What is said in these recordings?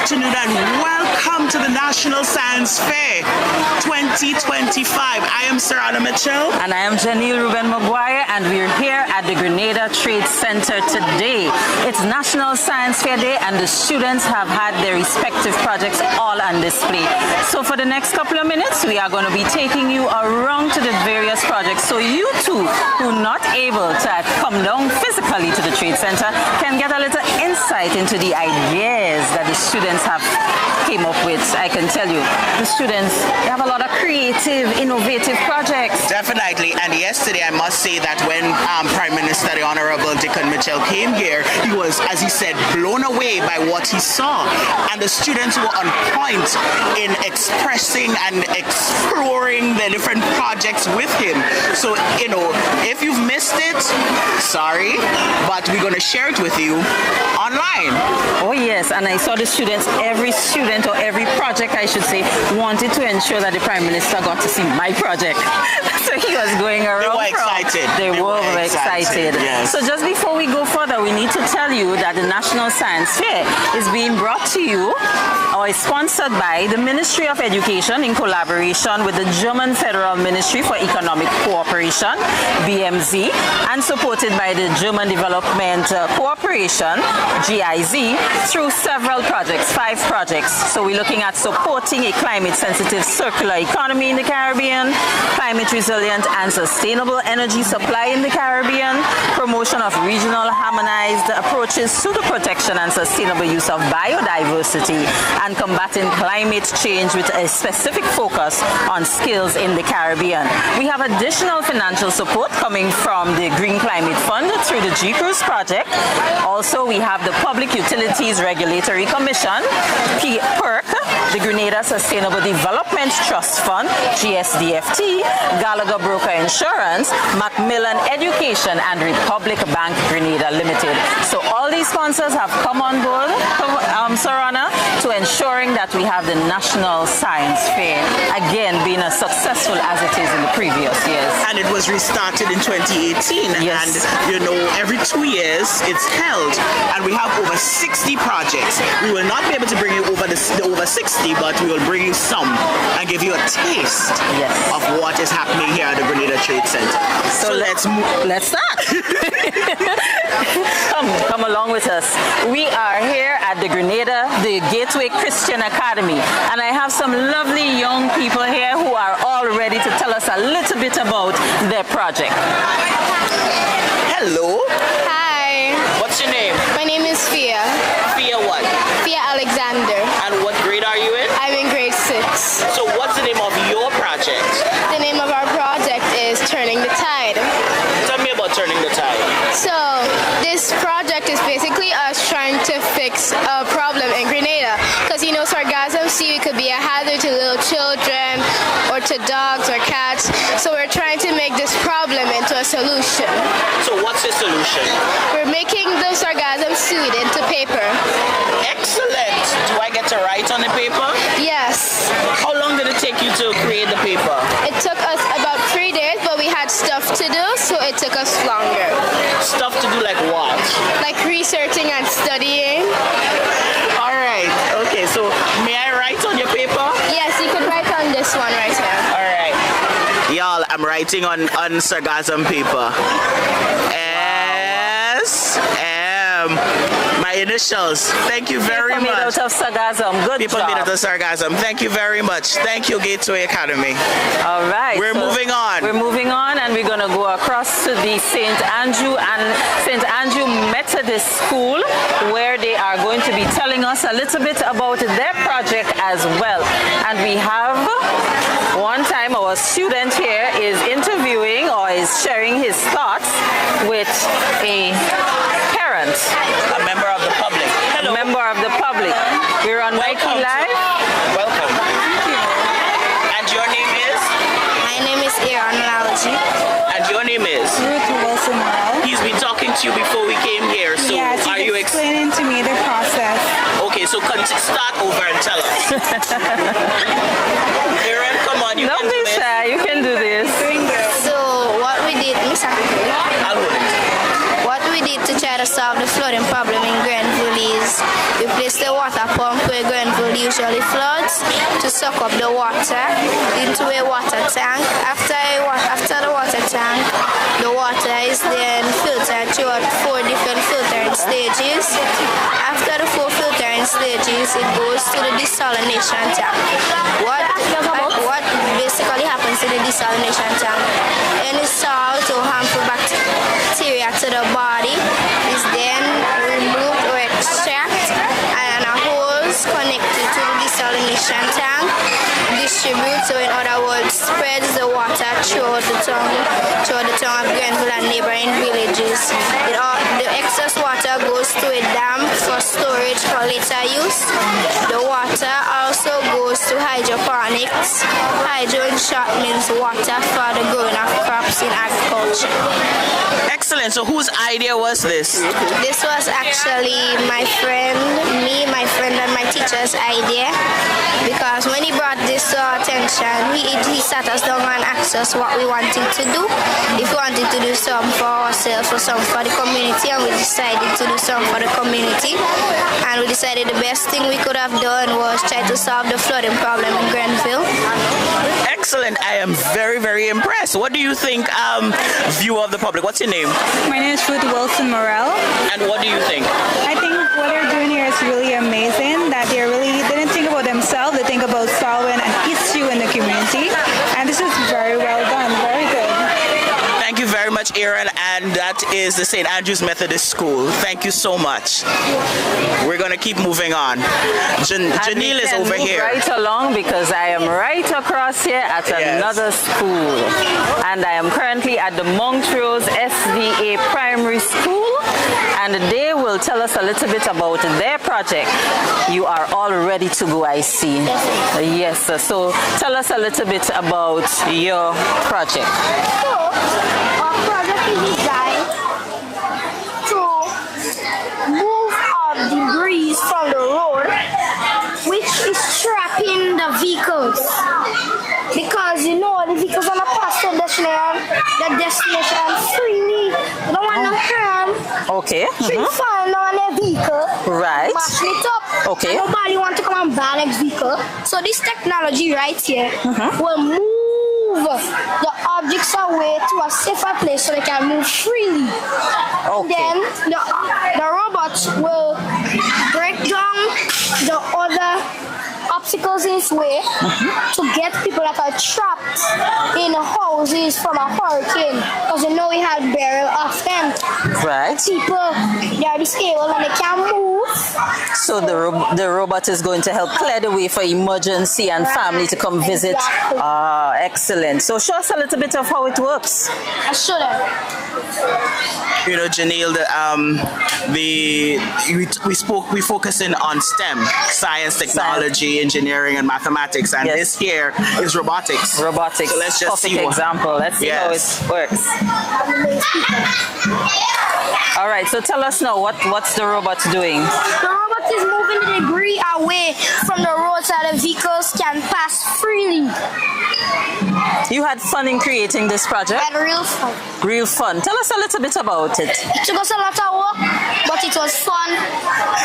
afternoon and welcome to the National Science Fair 2025. I am Sarana Mitchell. And I am Janelle Ruben Maguire, and we're here at the Grenada Trade Center today. It's National Science Fair Day, and the students have had their respective projects all on display. So for the next couple of minutes, we are going to be taking you around to the various projects, so you too, who are not able to come down physically to the Trade Center, can get a little insight into the ideas that the students have came up with. I can tell you, the students, they have a lot of creative, innovative projects. Definitely, and yesterday I must say that when Prime Minister, the Honorable Dickon Mitchell, came here, he was, as he said, blown away by what he saw. And the students were on point in expressing and exploring the different projects with him. So, you know, if you've missed it, sorry, but we're going to share it with you online. Oh yes, and I saw the students, every student or every project I should say, wanted to ensure that the Prime Minister got to see my project. So he was going around. They were excited. They were excited. Yes. So just before we go further, we need to tell you that the National Science Fair is being brought to you or is sponsored by the Ministry of Education in collaboration with the German Federal Ministry for Economic Cooperation, BMZ, and supported by the German Development Cooperation, GIZ, through several projects, 5 projects. So we're looking at supporting a climate-sensitive circular economy in the Caribbean, climate resilient and sustainable energy supply in the Caribbean, promotion of regional harmonized approaches to the protection and sustainable use of biodiversity, and combating climate change with a specific focus on skills in the Caribbean. We have additional financial support coming from the Green Climate Fund through the GCRUISE project. Also, we have the Public Utilities Regulatory Commission, PERC, the Grenada Sustainable Development Trust Fund, GSDFT, Gallagher Broker Insurance, Macmillan Education, and Republic Bank Grenada Limited. So all these sponsors have come on board, Sarana, to ensuring that we have the National Science Fair, again, being as successful as it is in the previous years. And it was restarted in 2018. Yes. And, you know, every 2 years it's held. And we have over 60 projects. We will not be able to bring you over the over 60, but we will bring you some and give you a taste of what is happening here at the Grenada Trade Center. So let's start. Come along with us. We are here at the Grenada, the Gateway Christian Academy, and I have some lovely young people here who are all ready to tell us a little bit about their project. Hello. Hi. What's your name? My name is Fia. Fia what? Fia Alexander. And what grade are you in? I'm in grade 6. So what's the name of your project? The name of our project is Turning the Tide. Tell me about Turning the Tide. So this project is basically us trying to fix a problem in Grenada. Because you know, sargassum seaweed could be a hazard to little children or to dogs or cats. So we're trying to make this problem into a solution. So what's the solution? We're making the sargassum seaweed into paper. Excellent. Do I get to write on the paper? Yes. How long did it take you to create the paper? It took us about 3 days, but we had stuff to do, so it took us longer. Stuff to do like what? Like researching and studying. All right. Okay, so may I write on your paper? Yes, you can write on this one right here. All right. Y'all, I'm writing on sargassum paper. S-M. My initials. Thank you very much. People made out of sargassum. Good People job. made out of sargassum. Thank you very much. Thank you, Gateway Academy. All right. We're moving on. We're moving on, and we're going to go across to the St. Andrew Methodist School, where they are going to be telling us a little bit about their project as well. And we have one time our student here is interviewing or is sharing his thoughts with a parent. A member of the public. Hello. A member of the public. We're on Nike Live. Welcome. And your name is? My name is Aaron Lalaji. And your name is? Ruth Wilson Morrow. He's been talking to you before we came here. So yes, are you explaining to me the process? Okay, so start over and tell us. Aaron, come on, you Don't can do be it. shy, you can do this. So what we did, I'll hold it. what we did to try to solve the flooding problem in Grenville is we placed the water pump where the floods to suck up the water into a water tank. After the water tank, the water is then filtered through 4 different filtering stages. After the 4 filtering stages, it goes to the desalination tank. What basically happens in the desalination tank? Any salt or harmful bacteria to the body is then removed or extracted, and a hose connected to the desalination tank distributes, or in other words, spreads the water through the tongue of Grenville and neighboring villages. The excess water goes to a dam for storage for later use. The water also goes to hydroponics. Hydro in short means water for the growing of crops in agriculture. Excellent. So whose idea was this? This was actually my friend and my teacher's idea, because when he brought this to our attention, he sat us down and asked us what we wanted to do. If we wanted to do some for ourselves or some for the community, and we decided to do some for the community. And we decided the best thing we could have done was try to solve the flooding problem in Grenville. Excellent. I am very, very impressed. What do you think, viewer of the public? What's your name? My name is Ruth Wilson Morel. And what do you think? I think what they're doing here is really amazing, that they didn't think about themselves, they think about solving an issue in the community. And this is very well done, very good. Thank you very much, Aaron, and that is the St. Andrew's Methodist School. Thank you so much. We're going to keep moving on. Janelle is over here. Right along, because I am right across here at another school. And I am currently at the Montrose SDA Primary School, and they will tell us a little bit about their project. You are all ready to go, I see. Yes, sir. So tell us a little bit about your project. Our project is designed to move out debris from the road, which is trapping the vehicles. Because the vehicles are not past the destination freely. They don't want no harm. Okay. Free fun on their vehicle. Right. Mashing it up. Okay. And nobody want to come and buy next vehicle. So this technology right here will move the objects away to a safer place so they can move freely. Okay. Then the robots will break down the other obstacles in its way to get people that are trapped in houses from a hurricane, because we had burial of them. Right. People, they are disabled and they can't move. So the robot is going to help clear the way for emergency and family to come visit. Exactly. Ah, excellent. So show us a little bit of how it works. I should have. Janelle, we focusing on STEM, science, technology, engineering, and mathematics, and this here is robotics. Robotics. So let's just see example. Let's see how it works. All right. So tell us now, what's the robot doing? The robot is moving the debris away from the road so the vehicles can pass freely. You had fun in creating this project? And real fun. Real fun. Tell us a little bit about it. It took us a lot of work, but it was fun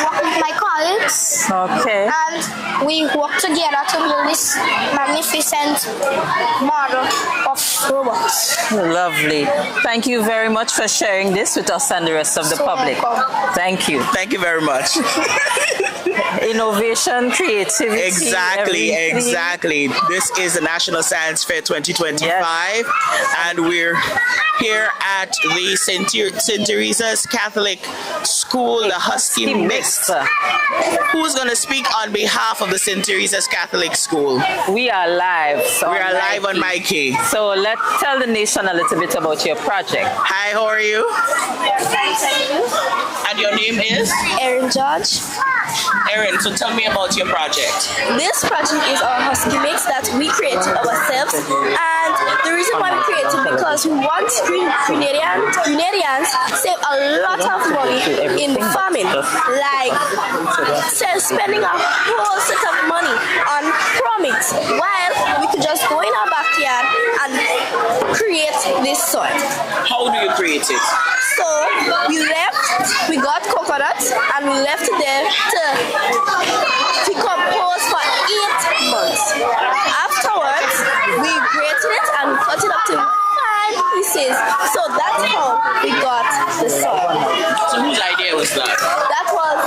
working with my colleagues. Okay. And we worked together to build this magnificent model of robots. Lovely. Thank you very much for sharing this with us and the rest of the public. Welcome. Thank you. Thank you very much. Innovation, creativity. Exactly. This is the National Science Fair 2025, and we're here at the St. Teresa's Catholic School, the Husky Mix. Who's going to speak on behalf of the St. Teresa's Catholic School? We are live. We are live on Mikey. So let's tell the nation a little bit about your project. Hi, how are you? And your name is? Erin George. Erin, so tell me about your project. This project is our Husky Mix that we created ourselves, and the reason why we created it because we want Grenadians save a lot of money in farming, like spending a whole set of money on products, while we could just go in our backyard and create this soil. How do you create it? So we got coconuts and we left it there to decompose for 8 months. Afterwards, we grated it and cut it up to fine pieces. So that's how we got the soil. So whose idea was that? That was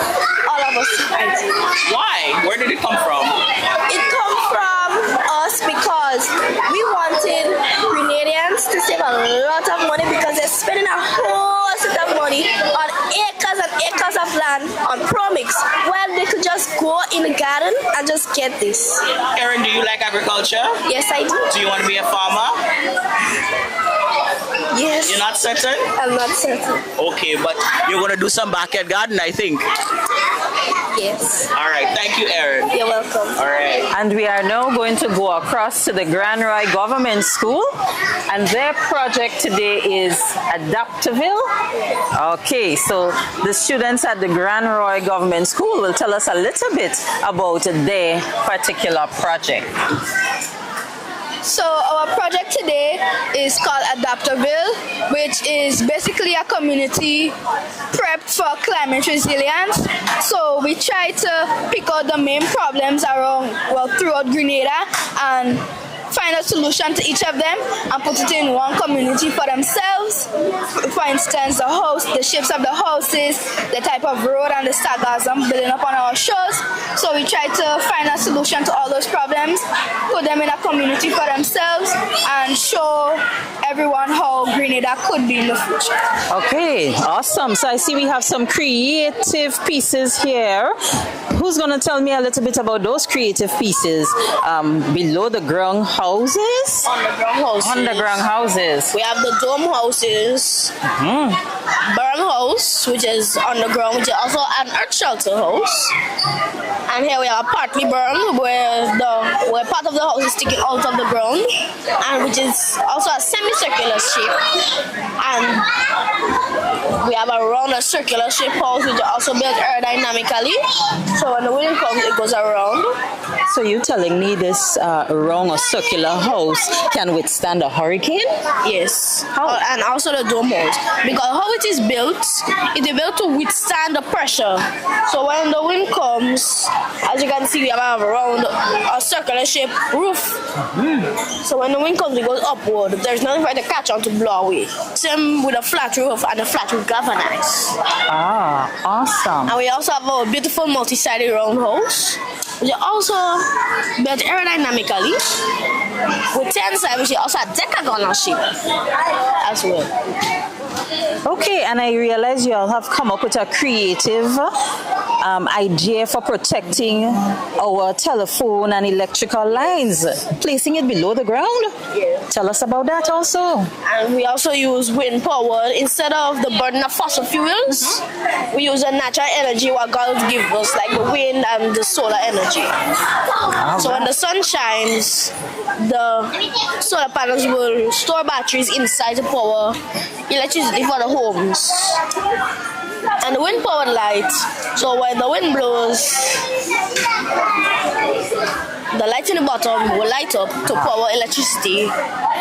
all of us' idea. Why? Where did it come from? It come from us because we wanted Grenadians to save a lot of money because they're spending a whole set of money on acres and acres of land on Promix when they could just go in the garden and just get this. Erin, do you like agriculture? Yes, I do. Do you want to be a farmer? Yes. You're not certain? I'm not certain. Okay, but you're going to do some backyard garden, I think. Yes. All right, thank you, Erin. You're welcome. All right. And we are now going to go across to the Grand Roy Government School, and their project today is Adaptaville. Okay, so the students at the Grand Roy Government School will tell us a little bit about their particular project. So our project today is called Adaptaville, which is basically a community prepped for climate resilience. So we try to pick out the main problems throughout Grenada and find a solution to each of them and put it in one community for themselves. For instance, the shapes of the houses, the type of road and the sarcasm building up on our shores. So we try to find a solution to all those problems, put them in a community for themselves and show everyone how Grenada could be in the future. Okay, awesome. So I see we have some creative pieces here. Who's going to tell me a little bit about those creative pieces? Below the ground houses? Underground houses. Underground houses. We have the dome houses. Burn house, which is underground, which is also an earth shelter house. And here we have a partly burn, where part of the house is sticking out of the ground, and which is also a semicircular shape. And we have a round, a circular shape house, which is also built aerodynamically. So when the wind comes, it goes around. So you're telling me this round or circular house can withstand a hurricane? Yes. How? And also the dome house. Because how it is built built to withstand the pressure. So when the wind comes, as you can see, we have a circular shaped roof. So when the wind comes, it goes upward. There's nothing for it to catch on to blow away. Same with a flat roof, and the flat roof galvanized. Ah, awesome. And we also have a beautiful multi-sided round house, which is also built aerodynamically with 10 sides, which is also a decagonal shape as well. Okay, and I realize you all have come up with a creative idea for protecting our telephone and electrical lines, placing it below the ground. Yeah. Tell us about that also. And we also use wind power instead of the burden of fossil fuels. We use a natural energy what God gives us, like the wind and the solar energy. So when the sun shines, the solar panels will store batteries inside to power electricity for the homes. And the wind powered light, so when the wind blows, the light in the bottom will light up to power electricity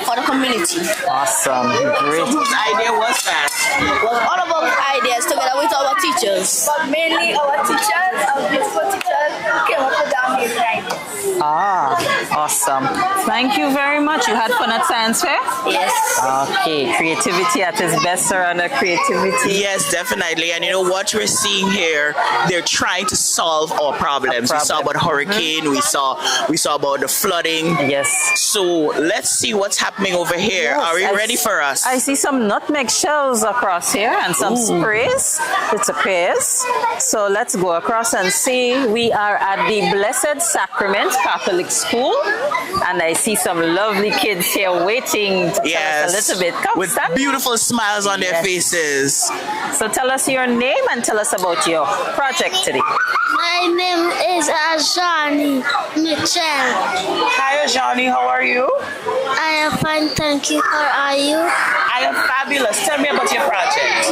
for the community. Awesome, great. So whose idea was that? Well, all of our ideas together with our teachers. But mainly our teachers, our beautiful teachers, came up with the amazing ideas. Ah, awesome. Thank you very much. You had fun at Science Fair? Yes. Okay, creativity at its best, around creativity. Yes, definitely. And you know what we're seeing here? They're trying to solve our problems. We saw about hurricane. We saw about the flooding. Yes. So let's see what's happening over here. Yes, Are we ready for us? I see some nutmeg shells across here and some sprays, it appears. So let's go across and see. We are at the Blessed Sacrament Catholic School, and I see some lovely kids here waiting to tell us a little bit. Come, with stand. beautiful smiles on their faces. So tell us your name and tell us about your project today. My name is Ajani Mitchell. Hi, Johnny. How are you? I am fine, thank you. How are you? I am fabulous. Tell me about your project.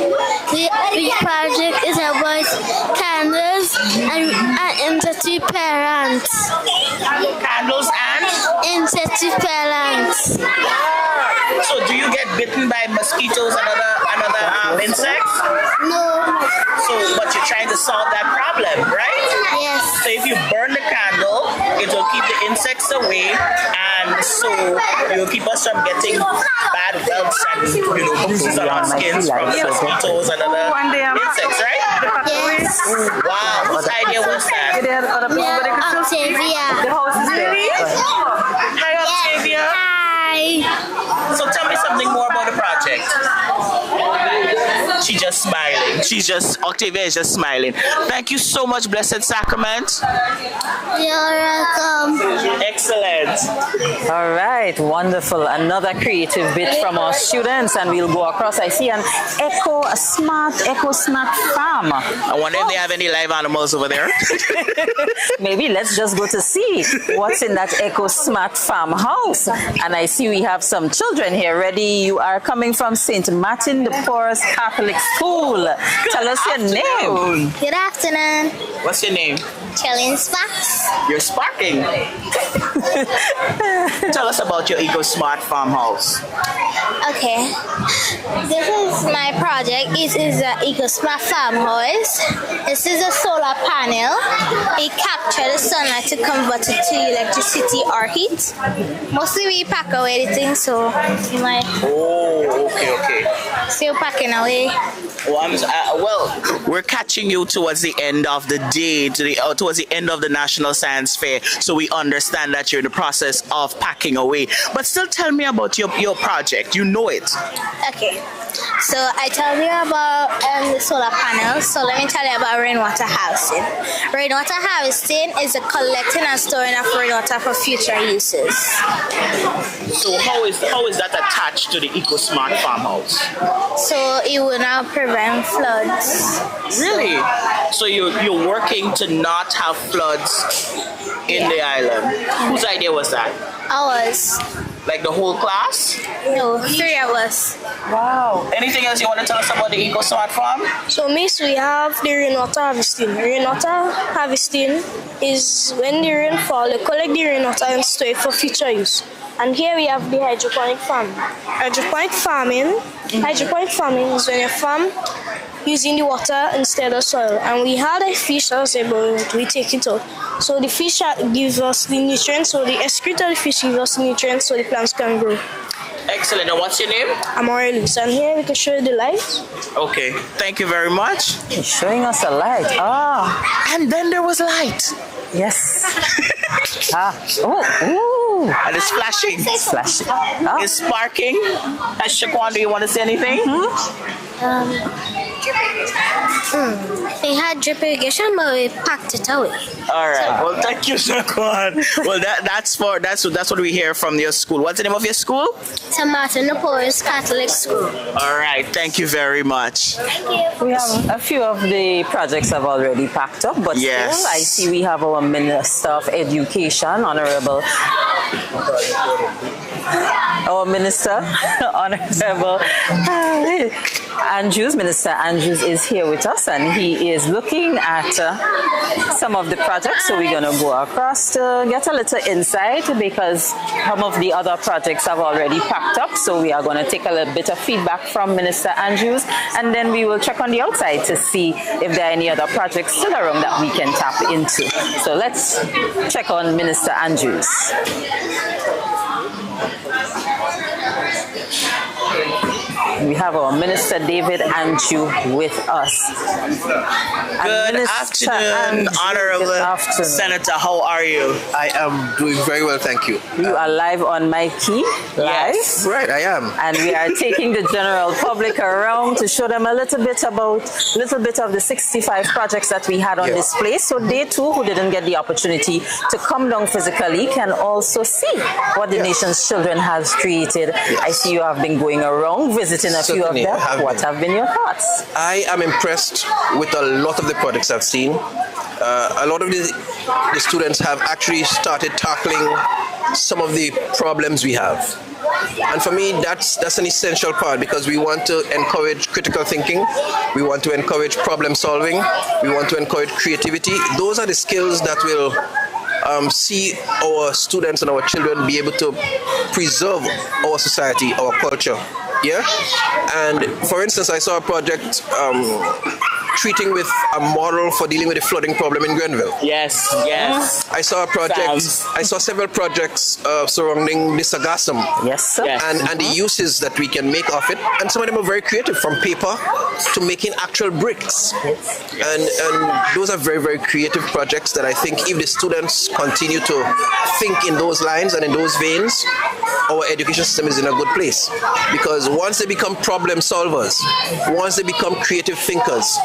The project is about candles and empathy parents. Candles and? Empathy parents. So do bitten by mosquitoes and other insects? No. So, but you're trying to solve that problem, right? Yes. So if you burn the candle, it will keep the insects away, and so it will keep us from getting bad welts and bruises on our skins from the mosquitoes and other insects, right? Yes. Wow, whose idea was that? Yeah, Octavia. Really? Hi, Octavia. Hi. So tell me something more about the project. She's just smiling. Octavia is just smiling. Thank you so much, Blessed Sacrament. You're welcome. Excellent. All right, wonderful. Another creative bit from our students, and we'll go across. I see an Eco Smart farm. I wonder if they have any live animals over there. Maybe let's just go to see what's in that Eco Smart farmhouse. And I see we have some children here ready. You are coming from St. Martin de Porres Catholic School. Tell us your name. Good afternoon. What's your name? Kelly Sparks. You're sparking. Tell us about your Eco Smart farmhouse. Okay. This is my project. It is an EcoSmart farmhouse. This is a solar panel. It captures the sunlight to convert it to electricity or heat. Mostly we pack away the things, so you might Okay. still packing away. Well, we're catching you towards the end of the day, towards the end of the National Science Fair, so we understand that you're in the process of packing away. But still tell me about your project. You know it. Okay. So I told you about the solar panels. So let me tell you about rainwater harvesting. Rainwater harvesting is the collecting and storing of rainwater for future uses. So how is that attached to the EcoSmart farmhouse? So it will now prevent floods. Really? So you're working to not have floods in the island. Whose idea was that? Ours. Like the whole class? No, 3 of us. Wow. Anything else you want to tell us about the EcoSmart farm? So, miss, we have the rainwater harvesting. Rainwater harvesting is when the rain falls, they collect the rainwater and store it for future use. And here we have the hydroponic farming. Hydroponic farming is when you farm using the water instead of soil. And we had a fish that was able to take it out. So the fish gives us the nutrients, so the excrete of the fish gives us the nutrients so the plants can grow. Excellent. And what's your name? I'm Aurelius, and here we can show you the light. Okay. Thank you very much. He's showing us a light. Ah. And then there was light. Yes. Ooh. And it's flashing. It's flashing. Ah. It's sparking. Shaquan, do you want to say anything? We had drip irrigation, but we packed it away. All right. Well, thank you, Shaquan. Well, that's what we hear from your school. What's the name of your school? St. Martin de Porres Catholic School. All right. Thank you very much. We have a few of the projects have already packed up, but yes. still, I see we have our Minister of Education, Honorable Andrews. Minister Andrews is here with us, and he is looking at some of the projects. So we're going to go across to get a little insight, because some of the other projects have already packed up. So we are going to take a little bit of feedback from Minister Andrews, and then we will check on the outside to see if there are any other projects still around that we can tap into. So let's check on Minister Andrews. We have our Minister David Andrew with us. Good afternoon, Honorable Senator. How are you? I am doing very well, thank you. You are live on Mikey Live. Yes, right, I am. And we are taking the general public around to show them a little bit of the 65 projects that we had on display. So they too, who didn't get the opportunity to come down physically, can also see what the nation's children has created. I see you have been going around visiting a few of them. What have been your thoughts? I am impressed with a lot of the projects I've seen. A lot of the students have actually started tackling some of the problems we have. And for me, that's an essential part, because we want to encourage critical thinking. We want to encourage problem solving. We want to encourage creativity. Those are the skills that will see our students and our children be able to preserve our society, our culture. Yeah, and for instance, I saw a project treating with a model for dealing with the flooding problem in Grenville. Yes. I saw a project. I saw several projects surrounding the sargassum. Yes, sir. Yes. And the uses that we can make of it, and some of them are very creative, from paper to making actual bricks. And those are very, very creative projects that I think if the students continue to think in those lines and in those veins, our education system is in a good place. Because once they become problem solvers, once they become creative thinkers,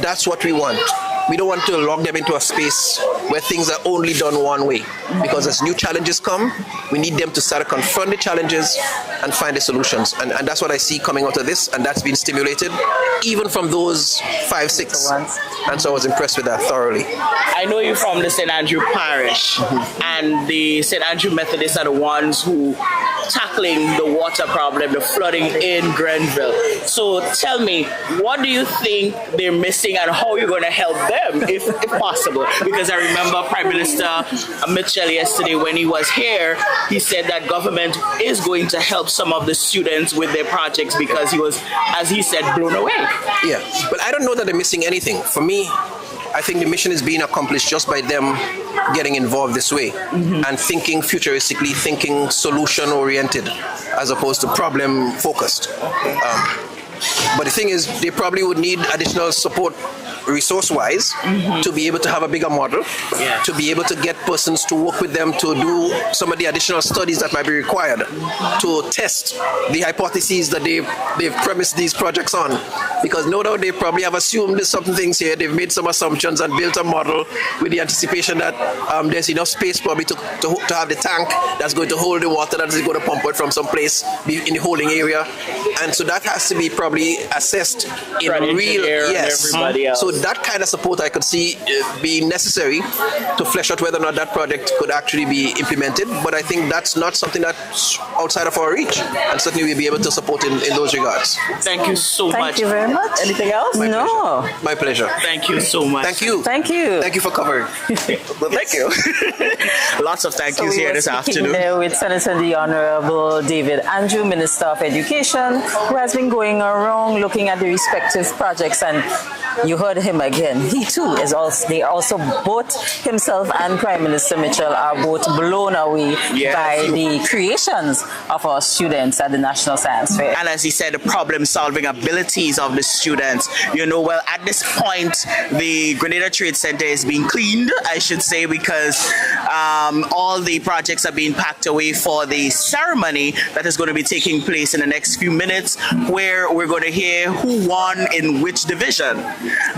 that's what we want. We don't want to lock them into a space where things are only done one way. Because as new challenges come, we need them to start to confront the challenges and find the solutions. And that's what I see coming out of this, and that's been stimulated even from those 5, 6. And so I was impressed with that thoroughly. I know you from the St. Andrew Parish, and the St. Andrew Methodists are the ones who tackling the water problem, the flooding in Grenville. So tell me, what do you think they're missing and how you're going to help them, if possible? Because I remember Prime Minister Mitchell yesterday when he was here, he said that government is going to help some of the students with their projects because he was, as he said, blown away. Yeah, but I don't know that they're missing anything. For me, I think the mission is being accomplished just by them getting involved this way and thinking futuristically, thinking solution-oriented as opposed to problem-focused. But the thing is, they probably would need additional support resource-wise to be able to have a bigger model, to be able to get persons to work with them to do some of the additional studies that might be required to test the hypotheses that they've premised these projects on. Because no doubt they probably have assumed there's some things here, they've made some assumptions and built a model with the anticipation that there's enough space probably to have the tank that's going to hold the water that is going to pump it from some place in the holding area. And so that has to be probably assessed in real, yes. So that kind of support I could see being necessary to flesh out whether or not that project could actually be implemented. But I think that's not something that's outside of our reach, and certainly we'll be able to support in those regards. Thank you so much. Thank you very much. Anything else? My pleasure. Thank you so much. Thank you. Thank you. Thank you for covering. Well, thank you. Lots of thank yous here this afternoon. There with Senator the Honorable David Andrew, Minister of Education, who has been going around looking at the respective projects, and you heard him again. He too is also, they also both himself and Prime Minister Mitchell are both blown away by the creations of our students at the National Science Fair. And as he said, the problem-solving abilities of the students. You know, well, at this point, the Grenada Trade Center is being cleaned, I should say, because all the projects are being packed away for the ceremony that is going to be taking place in the next few minutes, where we're going to hear who won in which division.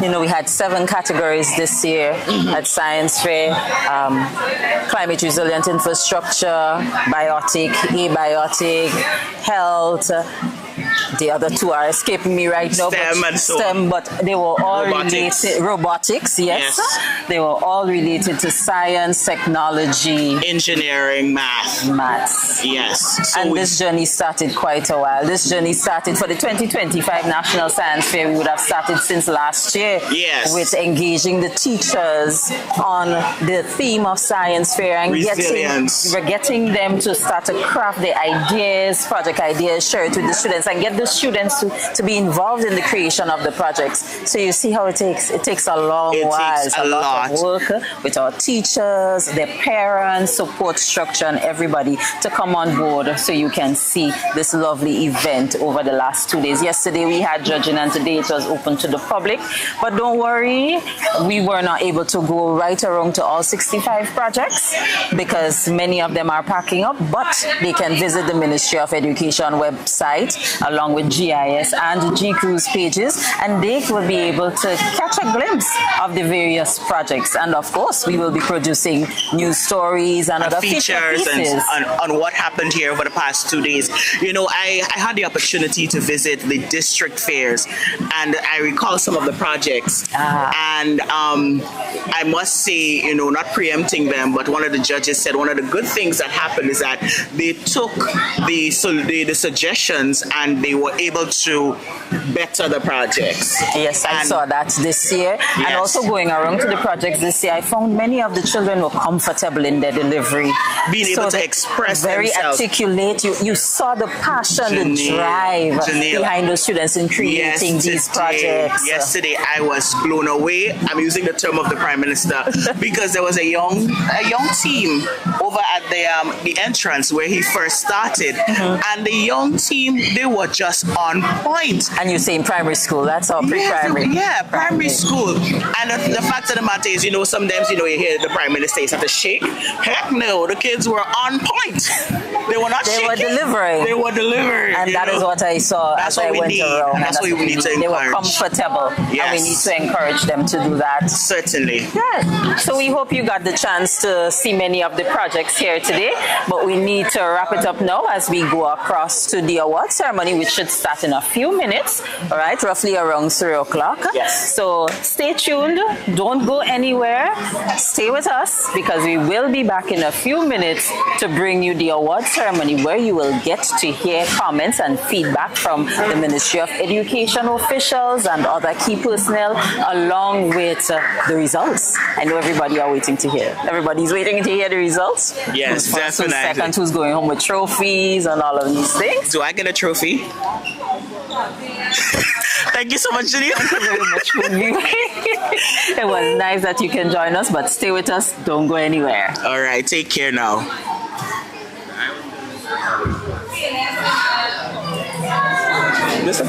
You know, we had 7 categories this year at Science Fair: climate resilient infrastructure, biotic, abiotic, health. The other 2 are escaping me right now. STEM, but they were all related. Robotics, yes. They were all related to science, technology, engineering, maths. Yes. So and this journey started quite a while. This journey started for the 2025 National Science Fair. We would have started since last year with engaging the teachers on the theme of Science Fair and getting them to start to craft the ideas, project ideas, share it with the students, and get the students to be involved in the creation of the projects. So you see how it takes a long while. It's a lot of work with our teachers, their parents, support structure, and everybody to come on board so you can see this lovely event over the last 2 days. Yesterday we had judging, and today it was open to the public. But don't worry, we were not able to go right around to all 65 projects because many of them are packing up, but they can visit the Ministry of Education website along with GIS and GCRU's pages, and they will be able to catch a glimpse of the various projects. And of course, we will be producing news stories and other features on what happened here over the past 2 days. You know, I had the opportunity to visit the district fairs, and I recall some of the projects. And I must say, you know, not preempting them, but one of the judges said one of the good things that happened is that they took the suggestions and they were able to better the projects. Yes, I saw that this year. Yes. And also going around to the projects this year, I found many of the children were comfortable in their delivery. Being able to express very myself. articulate. You saw the passion, the Janelle, drive Janelle. behind those students in creating these projects. Yesterday, I was blown away. I'm using the term of the Prime Minister because there was a young team over at the entrance where he first started, and the young team, they were just on point. And you say in primary school, that's all pre-primary. Yeah, primary school. And the fact of the matter is, sometimes you hear the Prime Minister is have to shake. Heck no, the kids were on point. They were not shaking. They were delivering. They were delivering. And that is what I saw as I went around. And that's what we need to encourage. They were comfortable. Yes. And we need to encourage them to do that. Certainly. Yeah. So we hope you got the chance to see many of the projects here today. But we need to wrap it up now as we go across to the award ceremony, which should start in a few minutes. All right, roughly around 3 o'clock. Yes. So stay tuned. Don't go anywhere. Stay with us because we will be back in a few minutes to bring you the award ceremony where you will get to hear comments and feedback from the Ministry of Education officials and other key personnel along with the results. I know everybody are waiting to hear. Everybody's waiting to hear the results. Yes, who's first, definitely. Who's second, who's going home with trophies and all of these things. Do I get a trophy? Thank you so much, Janelle. Thank you very much for viewing. It was nice that you can join us, but stay with us. Don't go anywhere. All right, take care now. This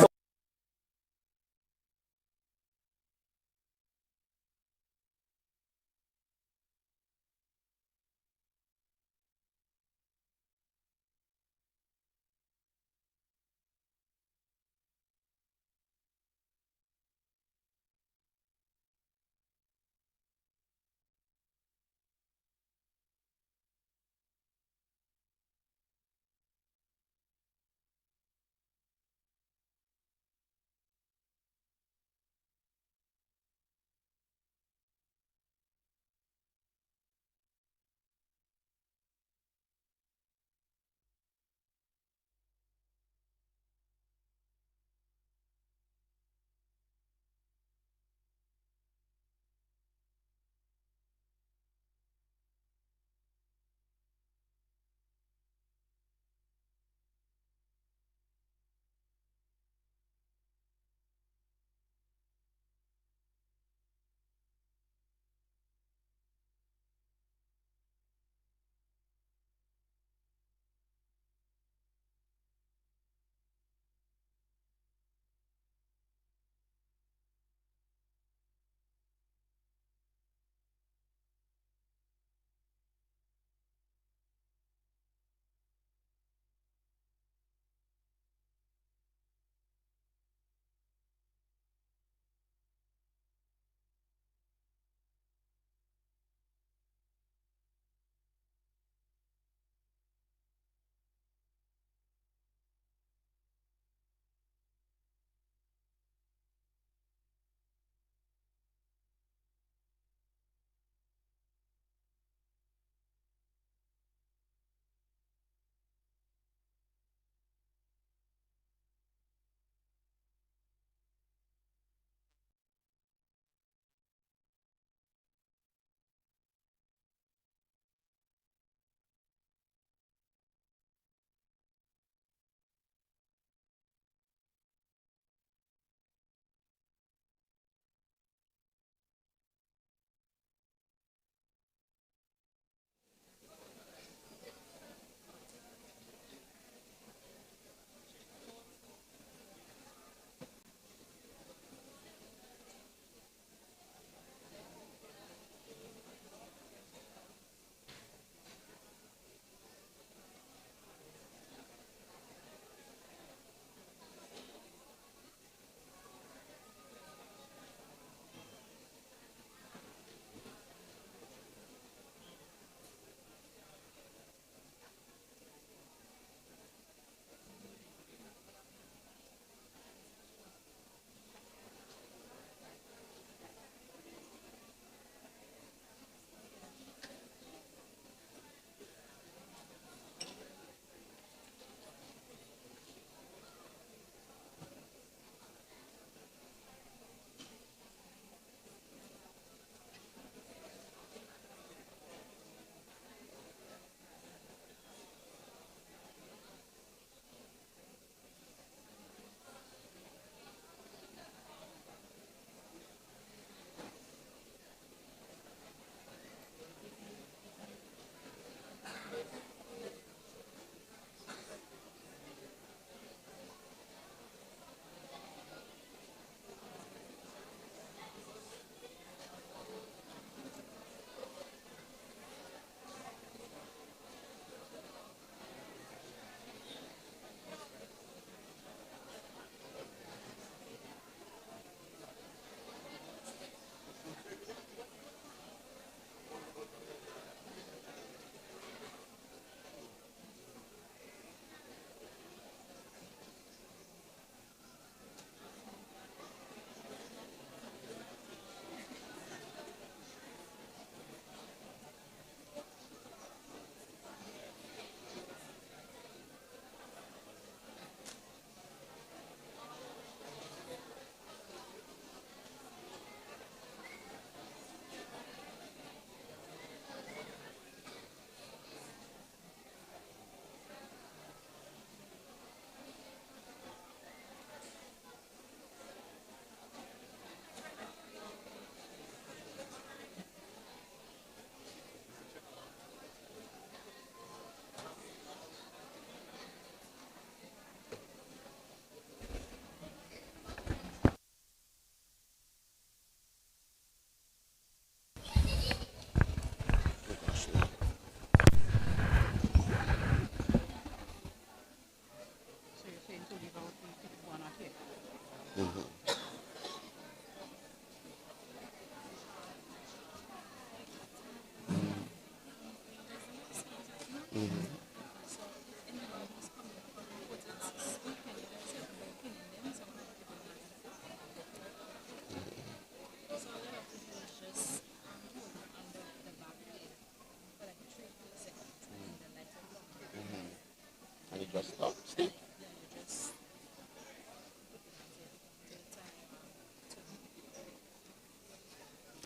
Just stop. Stay.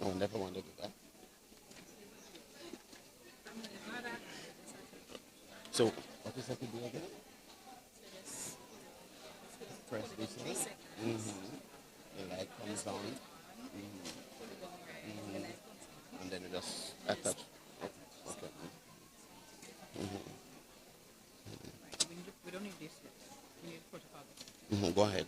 Oh, I never wanted to do that. So, what is that to do again? Press this one. The light comes down. And then you just attach. Okay. We don't need this yet. We need protocol. Go ahead.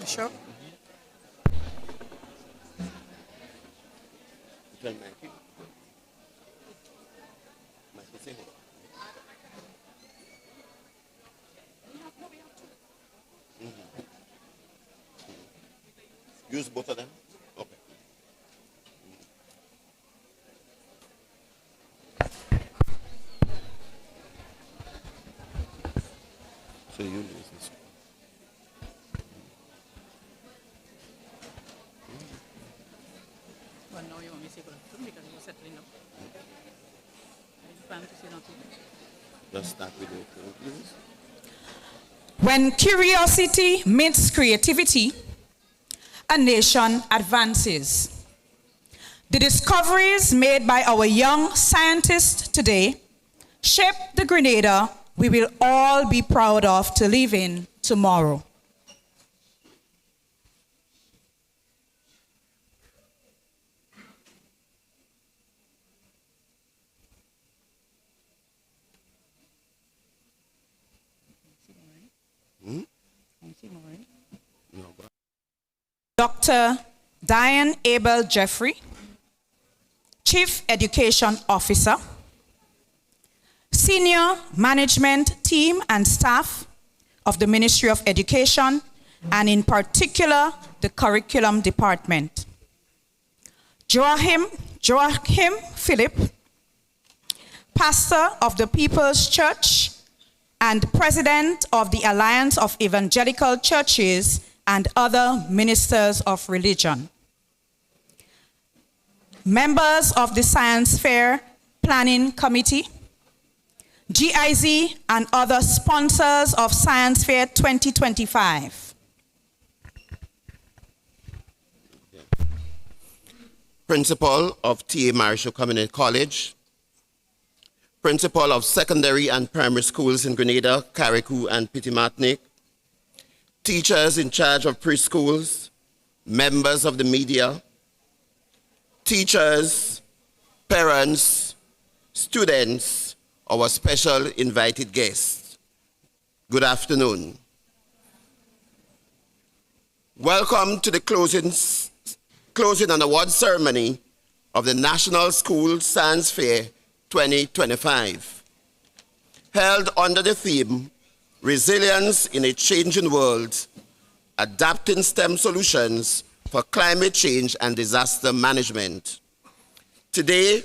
Sure. Tell Mikey. Mikey, say hello. Use both of them? Okay. So you use this. Well, now you want me to say good afternoon because you're settling up. I plan to say nothing. Just start with your phone, please. When curiosity meets creativity, a nation advances. The discoveries made by our young scientists today shape the Grenada we will all be proud of to live in tomorrow. Dr. Diane Abel Jeffrey, Chief Education Officer, Senior Management Team and Staff of the Ministry of Education, and in particular, the Curriculum Department. Joachim Philip, Pastor of the People's Church and President of the Alliance of Evangelical Churches and other ministers of religion. Members of the Science Fair Planning Committee, GIZ and other sponsors of Science Fair 2025. Principal of T.A. Marshall Community College, Principal of Secondary and Primary Schools in Grenada, Carriacou and Petit-Martinique, teachers in charge of preschools, members of the media, teachers, parents, students, our special invited guests. Good afternoon. Welcome to the closing and award ceremony of the National School Science Fair 2025, held under the theme, Resilience in a Changing World, Adapting STEM Solutions for Climate Change and Disaster Management. Today,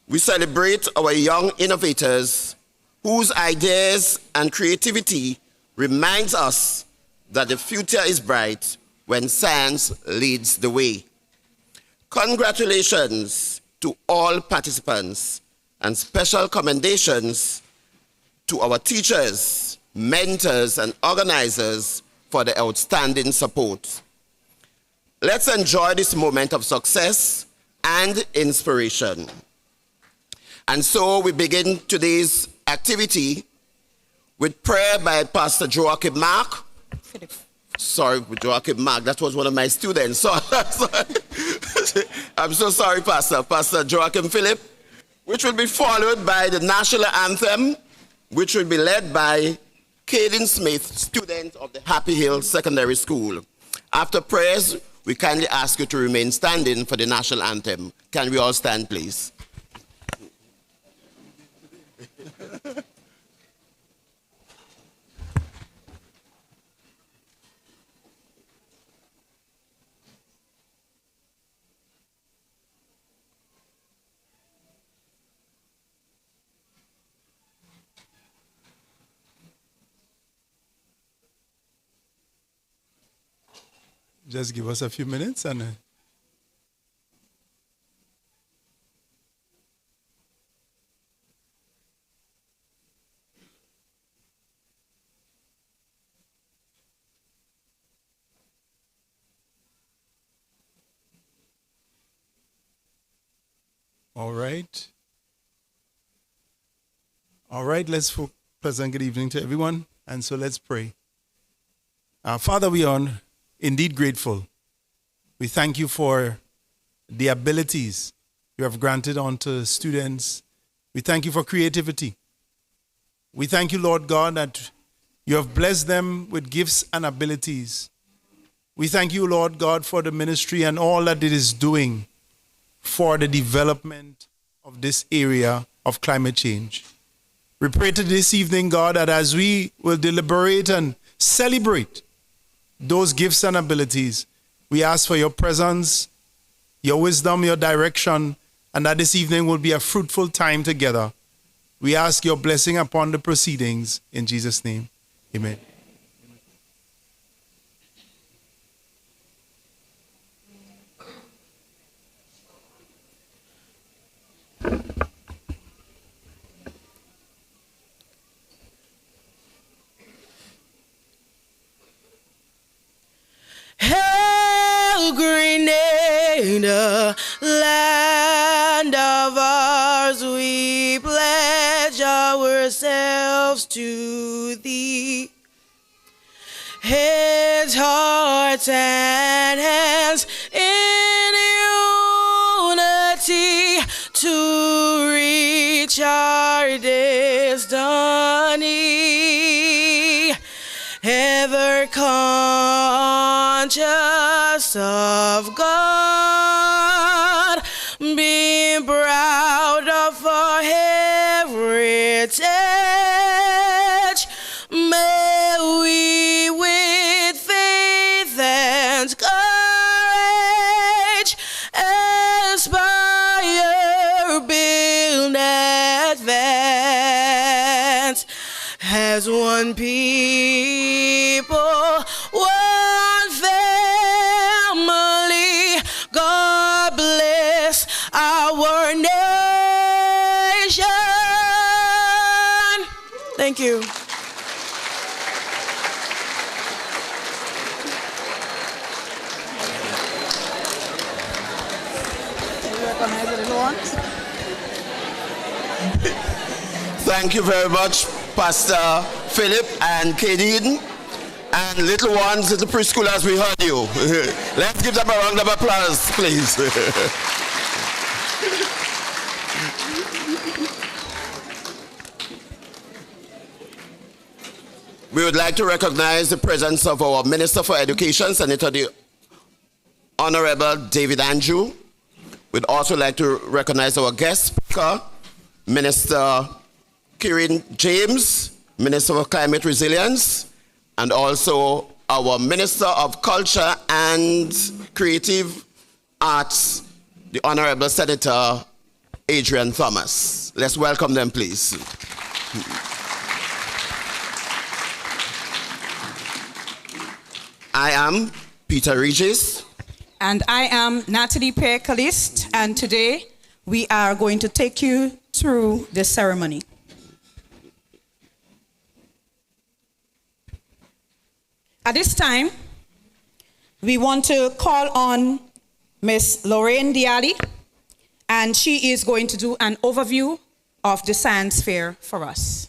we celebrate our young innovators whose ideas and creativity reminds us that the future is bright when science leads the way. Congratulations to all participants and special commendations to our teachers, mentors, and organizers for the outstanding support. Let's enjoy this moment of success and inspiration. And so we begin today's activity with prayer by Pastor Joachim Mark. Sorry, Joachim Mark, that was one of my students. So, I'm so sorry, Pastor. Pastor Joachim Philip, which will be followed by the national anthem, which will be led by Caden Smith, student of the Happy Hill Secondary School. After prayers, we kindly ask you to remain standing for the national anthem. Can we all stand, please? just give us a few minutes and all right. All right, pleasant good evening to everyone. And so let's pray. Father, we are indeed grateful. We thank you for the abilities you have granted unto students. We thank you for creativity. We thank you, Lord God, that you have blessed them with gifts and abilities. We thank you, Lord God, for the ministry and all that it is doing for the development of this area of climate change. We pray to this evening, God, that as we will deliberate and celebrate those gifts and abilities, we ask for your presence, your wisdom, your direction, and that this evening will be a fruitful time together. We ask your blessing upon the proceedings in Jesus' name. Amen. Hail, Grenada, land of ours, we pledge ourselves to thee. Heads, hearts, and hands in unity to reach our destiny. Ever conscious of God, being proud of our heritage, may we with faith and courage aspire, build, advance as one people, one family. God bless our nation. Thank you. Thank you very much, Pastor Philip and Katie Eden. And little ones, little preschoolers, we heard you. Let's give them a round of applause, please. We would like to recognize the presence of our Minister for Education, Senator the Honorable David Andrew. We'd also like to recognize our guest speaker, Minister Kieran James, Minister for Climate Resilience, and also our Minister of Culture and Creative Arts, the Honorable Senator Adrian Thomas. Let's welcome them, please. I am Peter Regis. And I am Natalie Peer-Calist, and today we are going to take you through the ceremony. At this time, we want to call on Miss Lorraine Diali, and she is going to do an overview of the science fair for us.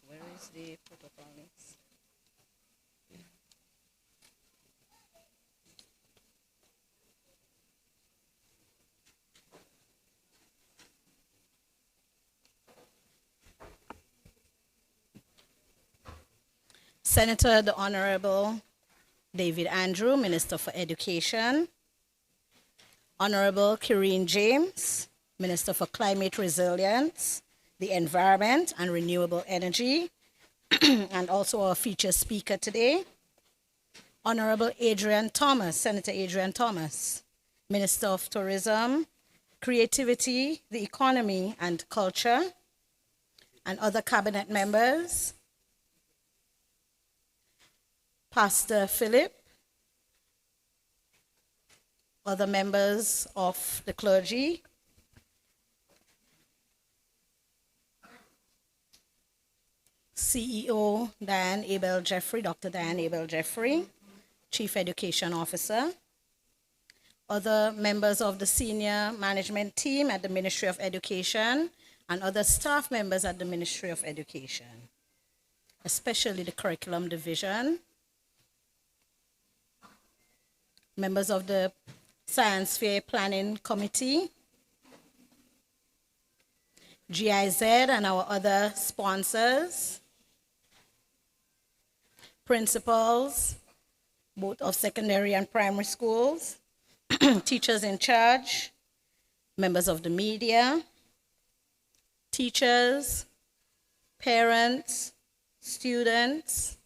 Where is the protocol next? Senator the Honorable David Andrew, Minister for Education. Honorable Kieran James, Minister for Climate Resilience, the Environment and Renewable Energy, and also our featured speaker today, Honorable Adrian Thomas, Senator Adrian Thomas, Minister of Tourism, Creativity, the Economy and Culture, and other cabinet members, Pastor Philip, other members of the clergy, CEO Diane Abel Jeffrey, Dr. Diane Abel Jeffrey, Chief Education Officer, other members of the senior management team at the Ministry of Education, and other staff members at the Ministry of Education, especially the Curriculum Division, members of the Science Fair Planning Committee, GIZ and our other sponsors, principals, both of secondary and primary schools, teachers in charge, members of the media, teachers, parents, students,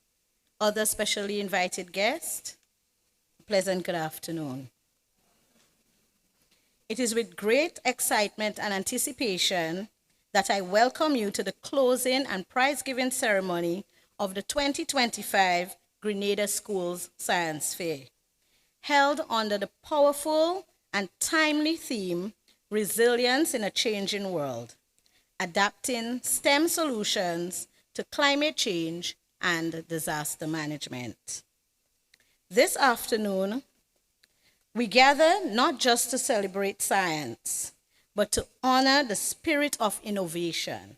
other specially invited guests. Pleasant good afternoon. It is with great excitement and anticipation that I welcome you to the closing and prize-giving ceremony of the 2025 Grenada Schools Science Fair, held under the powerful and timely theme, Resilience in a Changing World, adapting STEM solutions to climate change and disaster management. This afternoon, we gather not just to celebrate science, but to honor the spirit of innovation,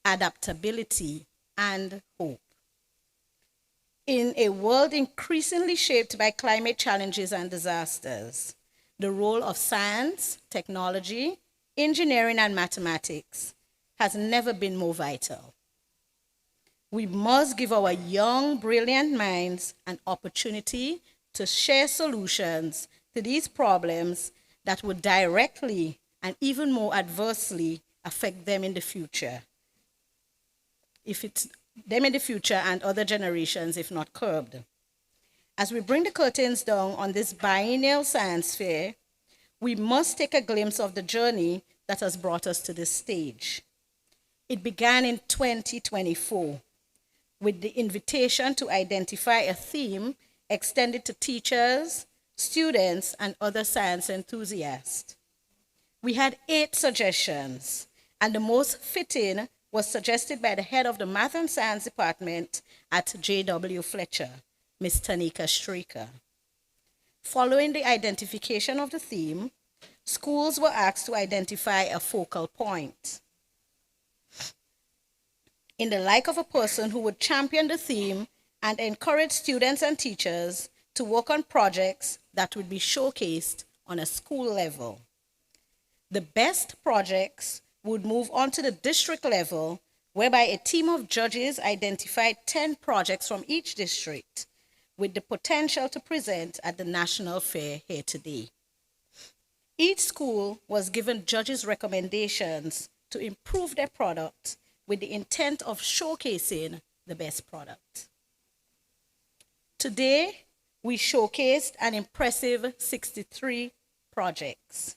adaptability, and hope. In a world increasingly shaped by climate challenges and disasters, the role of science, technology, engineering, and mathematics has never been more vital. We must give our young, brilliant minds an opportunity to share solutions to these problems that would directly and even more adversely affect them in the future. If it's them in the future and other generations, if not curbed. As we bring the curtains down on this biennial science fair, we must take a glimpse of the journey that has brought us to this stage. It began in 2024 with the invitation to identify a theme extended to teachers, students, and other science enthusiasts. We had 8 suggestions, and the most fitting was suggested by the head of the Math and Science Department at J.W. Fletcher, Ms. Tanika Streeker. Following the identification of the theme, schools were asked to identify a focal point. In the like of a person who would champion the theme and encourage students and teachers to work on projects that would be showcased on a school level. The best projects would move on to the district level, whereby a team of judges identified 10 projects from each district with the potential to present at the National Fair here today. Each school was given judges' recommendations to improve their product with the intent of showcasing the best product. Today, we showcased an impressive 63 projects,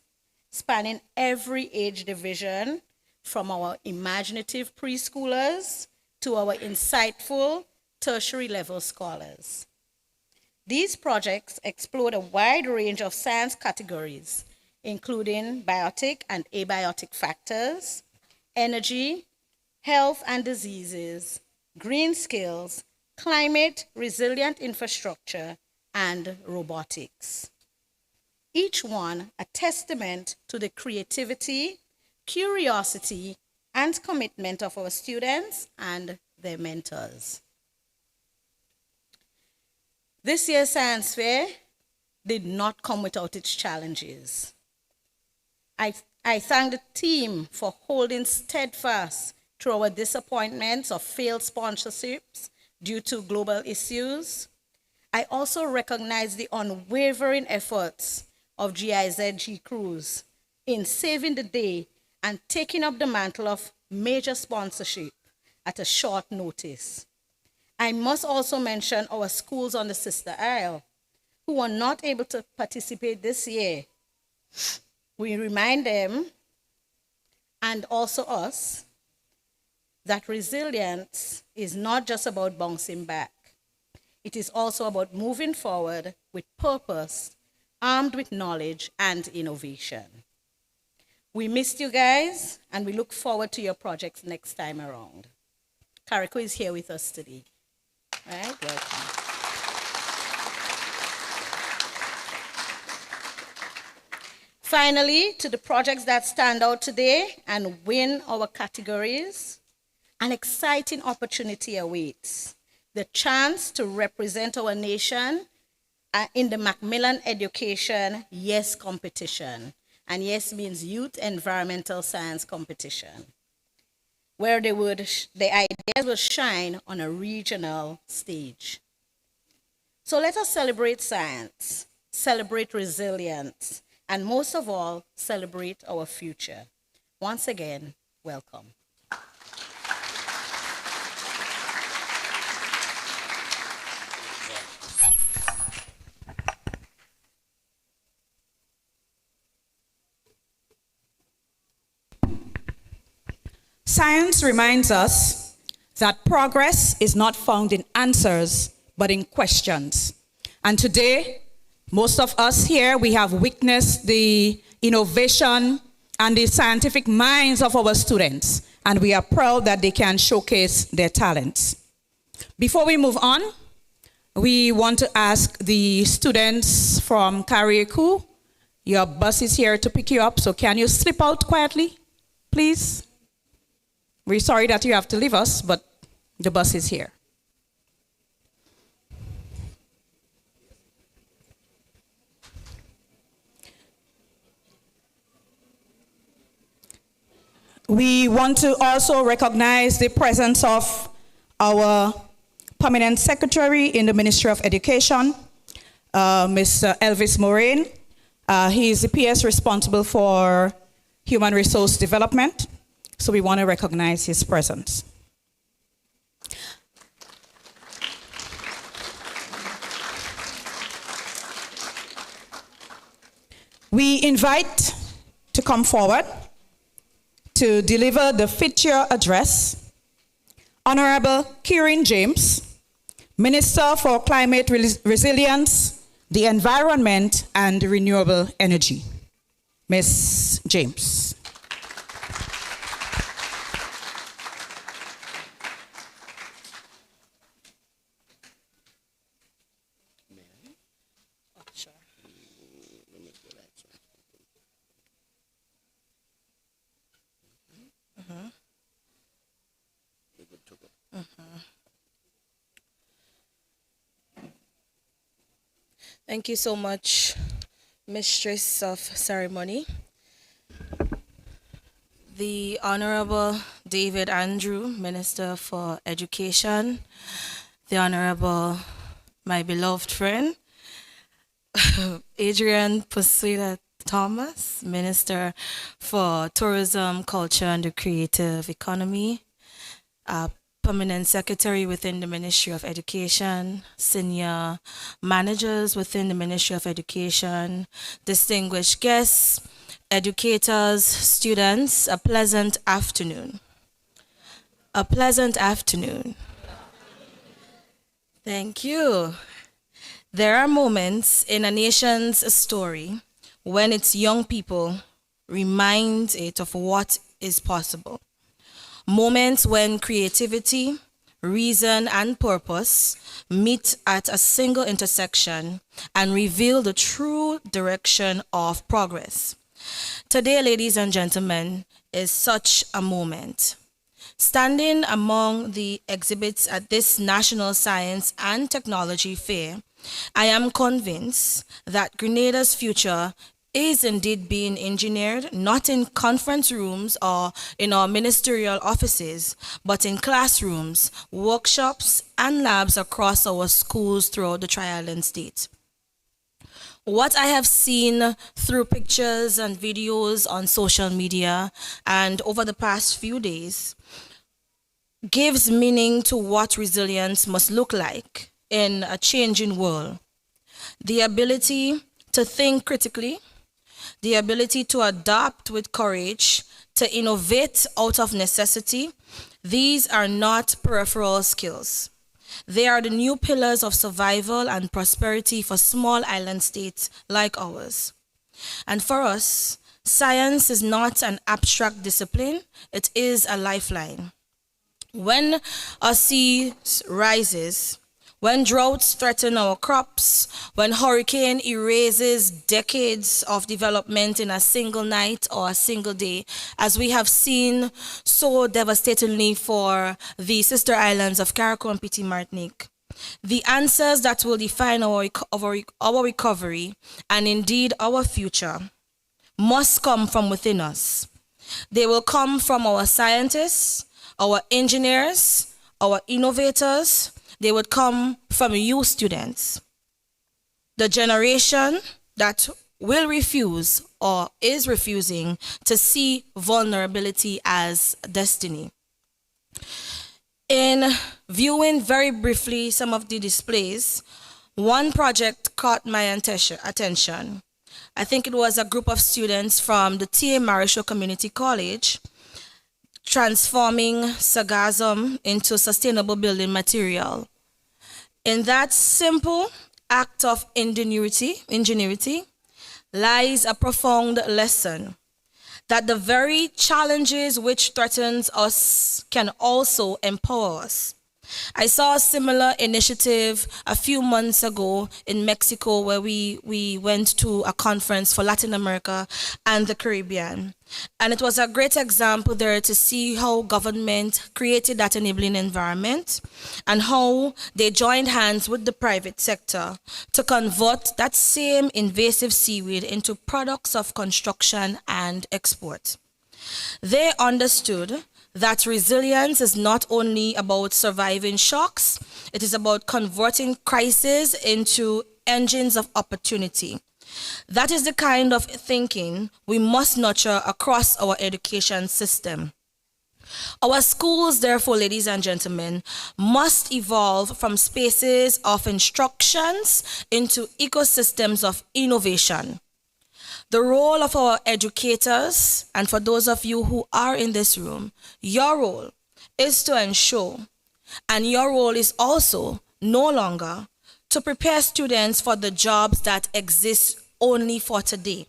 spanning every age division, from our imaginative preschoolers to our insightful tertiary level scholars. These projects explored a wide range of science categories, including biotic and abiotic factors, energy, health and diseases, green skills, climate resilient infrastructure, and robotics. Each one a testament to the creativity, curiosity, and commitment of our students and their mentors. This year's science fair did not come without its challenges. I thank the team for holding steadfast through our disappointments of failed sponsorships due to global issues. I also recognize the unwavering efforts of GIZ Crews in saving the day and taking up the mantle of major sponsorship at a short notice. I must also mention our schools on the Sister Isle who were not able to participate this year. We remind them, and also us, that resilience is not just about bouncing back. It is also about moving forward with purpose, armed with knowledge and innovation. We missed you guys, and we look forward to your projects next time around. Kariko is here with us today. All right, welcome. Finally, to the projects that stand out today and win our categories, an exciting opportunity awaits. The chance to represent our nation in the Macmillan Education YES competition. And YES means Youth Environmental Science Competition, where the ideas will shine on a regional stage. So let us celebrate science, celebrate resilience, and most of all, celebrate our future. Once again, welcome. Science reminds us that progress is not found in answers, but in questions. And today, most of us here, we have witnessed the innovation and the scientific minds of our students, and we are proud that they can showcase their talents. Before we move on, we want to ask the students from Carriacou, your bus is here to pick you up, so can you slip out quietly, please? We're sorry that you have to leave us, but the bus is here. We want to also recognize the presence of our permanent secretary in the Ministry of Education, Mr. Elvis Moraine. He is the PS responsible for human resource development. So we want to recognize his presence. We invite to come forward to deliver the feature address Honorable Kieran James, Minister for Climate Resilience, the Environment and Renewable Energy. Ms. James. Thank you so much, Mistress of Ceremony. The Honorable David Andrew, Minister for Education, the Honorable, my beloved friend, Adrian Posuila Thomas, Minister for Tourism, Culture and the Creative Economy, Permanent Secretary within the Ministry of Education, senior managers within the Ministry of Education, distinguished guests, educators, students, a pleasant afternoon. A pleasant afternoon. Thank you. There are moments in a nation's story when its young people remind it of what is possible. Moments when creativity, reason, and purpose meet at a single intersection and reveal the true direction of progress. Today, ladies and gentlemen, is such a moment. Standing among the exhibits at this National Science and Technology Fair, I am convinced that Grenada's future is indeed being engineered, not in conference rooms or in our ministerial offices, but in classrooms, workshops, and labs across our schools throughout the Tri-Island State. What I have seen through pictures and videos on social media and over the past few days gives meaning to what resilience must look like in a changing world. The ability to think critically, the ability to adapt with courage, to innovate out of necessity, these are not peripheral skills. They are the new pillars of survival and prosperity for small island states like ours. And for us, science is not an abstract discipline, it is a lifeline. When a sea rises, when droughts threaten our crops, when hurricane erases decades of development in a single night or a single day, as we have seen so devastatingly for the sister islands of Carriacou and Petite Martinique, the answers that will define our recovery and indeed our future must come from within us. They will come from our scientists, our engineers, our innovators. They would come from you students. The generation that will refuse or is refusing to see vulnerability as destiny. In viewing very briefly some of the displays, one project caught my attention. I think it was a group of students from the T.A. Marichaud Community College transforming sargassum into sustainable building material. In that simple act of ingenuity lies a profound lesson that the very challenges which threatens us can also empower us. I saw a similar initiative a few months ago in Mexico where we went to a conference for Latin America and the Caribbean. And it was a great example there to see how government created that enabling environment and how they joined hands with the private sector to convert that same invasive seaweed into products of construction and export. They understood that resilience is not only about surviving shocks, it is about converting crises into engines of opportunity. That is the kind of thinking we must nurture across our education system. Our schools, therefore, ladies and gentlemen, must evolve from spaces of instructions into ecosystems of innovation. The role of our educators, and for those of you who are in this room, your role is to ensure, and your role is also no longer to prepare students for the jobs that exist only for today.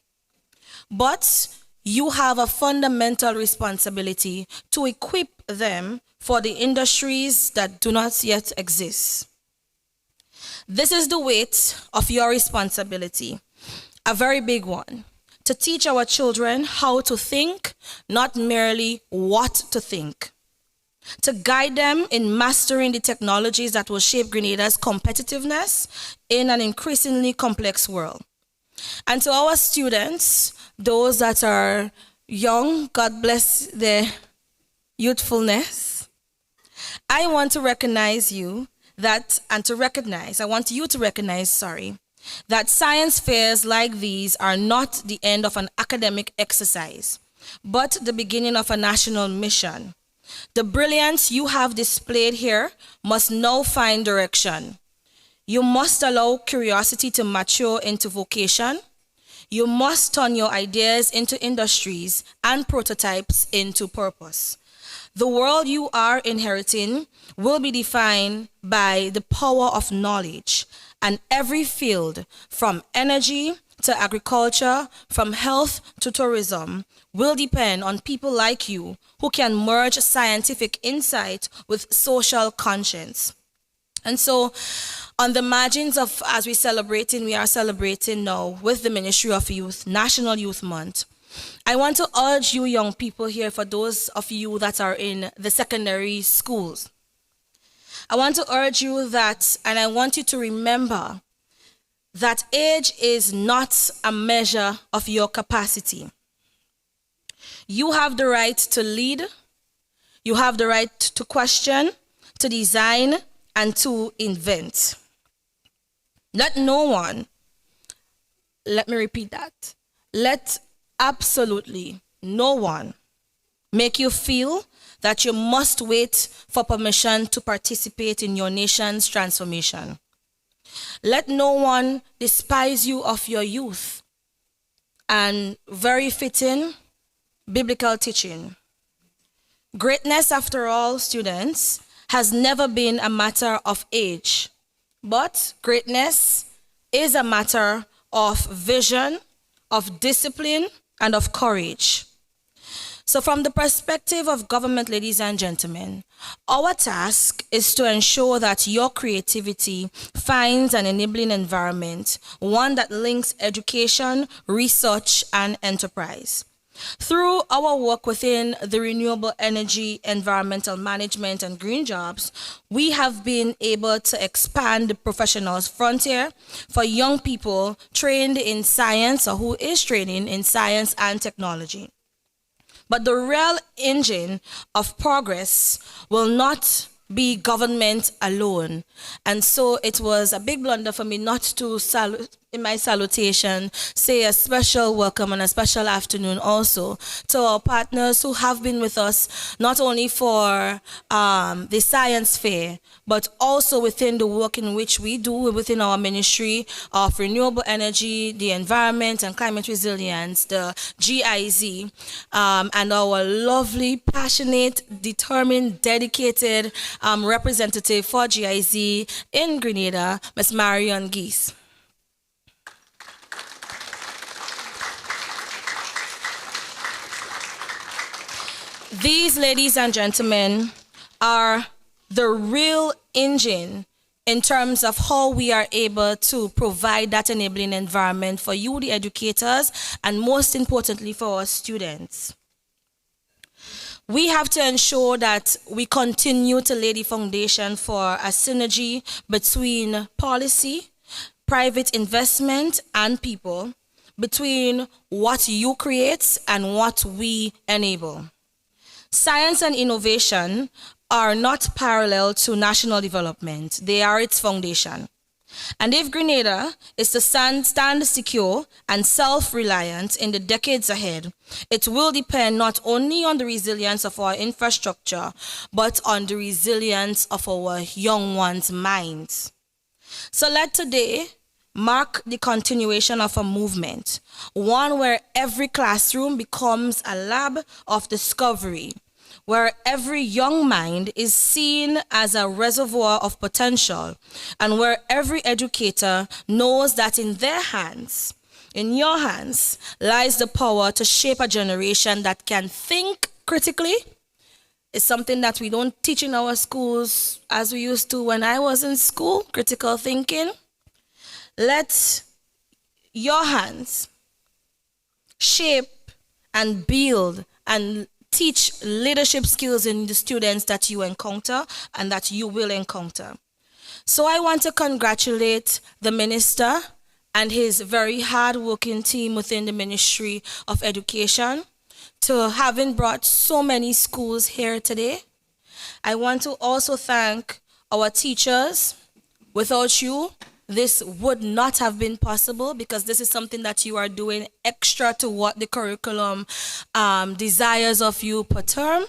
But you have a fundamental responsibility to equip them for the industries that do not yet exist. This is the weight of your responsibility, a very big one, to teach our children how to think, not merely what to think. To guide them in mastering the technologies that will shape Grenada's competitiveness in an increasingly complex world. And to our students, those that are young, God bless their youthfulness, I want to recognize you that, I want you to recognize, that science fairs like these are not the end of an academic exercise, but the beginning of a national mission. The brilliance you have displayed here must now find direction. You must allow curiosity to mature into vocation. You must turn your ideas into industries and prototypes into purpose. The world you are inheriting will be defined by the power of knowledge, and every field, from energy to agriculture, from health to tourism, will depend on people like you who can merge scientific insight with social conscience. And so, on the margins of, as we are celebrating now with the Ministry of Youth, National Youth Month, I want to urge you young people here, for those of you that are in the secondary schools, I want to urge you that, and I want you to remember that age is not a measure of your capacity. You have the right to lead, you have the right to question, to design, and to invent. Let no one, let me repeat that, let absolutely no one make you feel that you must wait for permission to participate in your nation's transformation. Let no one despise you of your youth. And very fitting biblical teaching. Greatness, after all, students, has never been a matter of age, but greatness is a matter of vision, of discipline, and of courage. So from the perspective of government, ladies and gentlemen, our task is to ensure that your creativity finds an enabling environment, one that links education, research, and enterprise. Through our work within the renewable energy, environmental management, and green jobs, we have been able to expand the professionals' frontier for young people trained in science or who is training in science and technology. But the real engine of progress will not be government alone. And so it was a big blunder for me not to in my salutation, say a special welcome and a special afternoon also to our partners who have been with us, not only for the science fair, but also within the work in which we do within our Ministry of Renewable Energy, the Environment and Climate Resilience, the GIZ, and our lovely, passionate, determined, dedicated representative for GIZ in Grenada, Ms. Marion Geese. These, ladies and gentlemen, are the real engine in terms of how we are able to provide that enabling environment for you, the educators, and most importantly for our students. We have to ensure that we continue to lay the foundation for a synergy between policy, private investment, and people, between what you create and what we enable. Science and innovation are not parallel to national development. They are its foundation. And if Grenada is to stand secure and self-reliant in the decades ahead, it will depend not only on the resilience of our infrastructure, but on the resilience of our young ones' minds. So let today mark the continuation of a movement, one where every classroom becomes a lab of discovery, where every young mind is seen as a reservoir of potential, and where every educator knows that in their hands, in your hands, lies the power to shape a generation that can think critically. It's something that we don't teach in our schools as we used to when I was in school, critical thinking. Let your hands shape and build and teach leadership skills in the students that you encounter and that you will encounter. So I want to congratulate the minister and his very hard-working team within the Ministry of Education to having brought so many schools here today. I want to also thank our teachers. Without you, this would not have been possible, because this is something that you are doing extra to what the curriculum desires of you per term.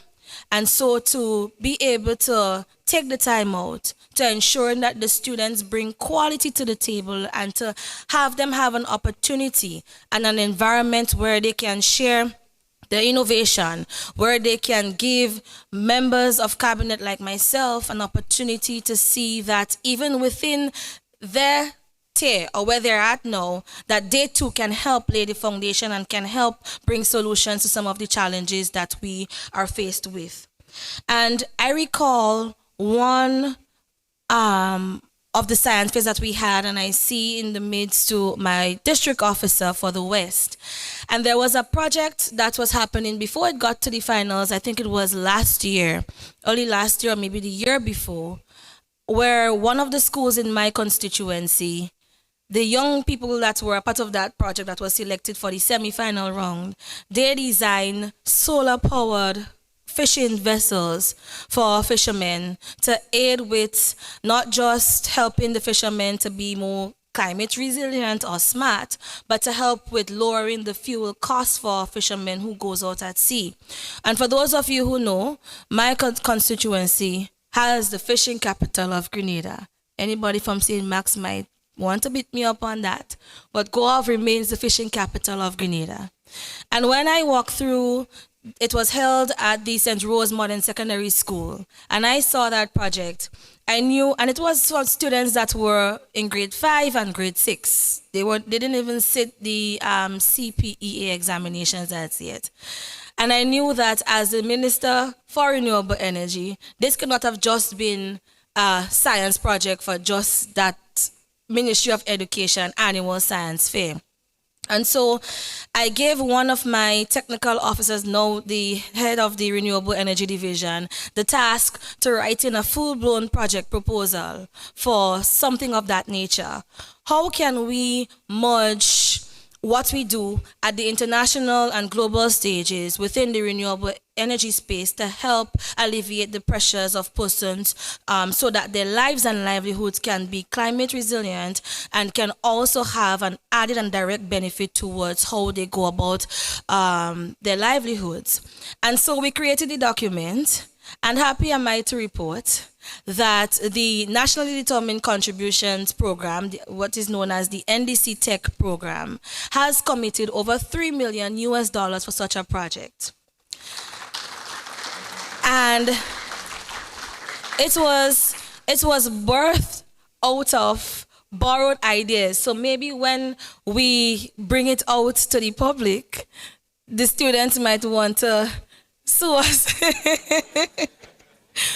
And so to be able to take the time out to ensure that the students bring quality to the table and to have them have an opportunity and an environment where they can share the innovation, where they can give members of cabinet like myself an opportunity to see that even within their tier or where they're at now, that they too can help lay the foundation and can help bring solutions to some of the challenges that we are faced with. And I recall one of the science fairs that we had, and I see in the midst to my district officer for the West. And there was a project that was happening before it got to the finals. I think it was last year, early last year, or maybe the year before, where one of the schools in my constituency, the young people that were a part of that project that was selected for the semi-final round, they designed solar-powered fishing vessels for fishermen to aid with not just helping the fishermen to be more climate resilient or smart, but to help with lowering the fuel cost for fishermen who goes out at sea. And for those of you who know, my constituency has the fishing capital of Grenada. Anybody from St. Max might want to beat me up on that, but Go Ave remains the fishing capital of Grenada. And when I walked through, it was held at the St. Rose Modern Secondary School, and I saw that project. I knew, and it was for students that were in grade 5 and grade 6. They didn't even sit the CPEA examinations as yet. And I knew that as the Minister for Renewable Energy, this could not have just been a science project for just that Ministry of Education annual science fair. And so I gave one of my technical officers, now the head of the Renewable Energy Division, the task to write in a full-blown project proposal for something of that nature. How can we merge what we do at the international and global stages within the renewable energy space to help alleviate the pressures of persons so that their lives and livelihoods can be climate resilient and can also have an added and direct benefit towards how they go about their livelihoods. And so we created the document, and happy am I to report that the Nationally Determined Contributions Program, what is known as the NDC Tech Program, has committed over $3 million for such a project. And it was birthed out of borrowed ideas. So maybe when we bring it out to the public, the students might want to sue us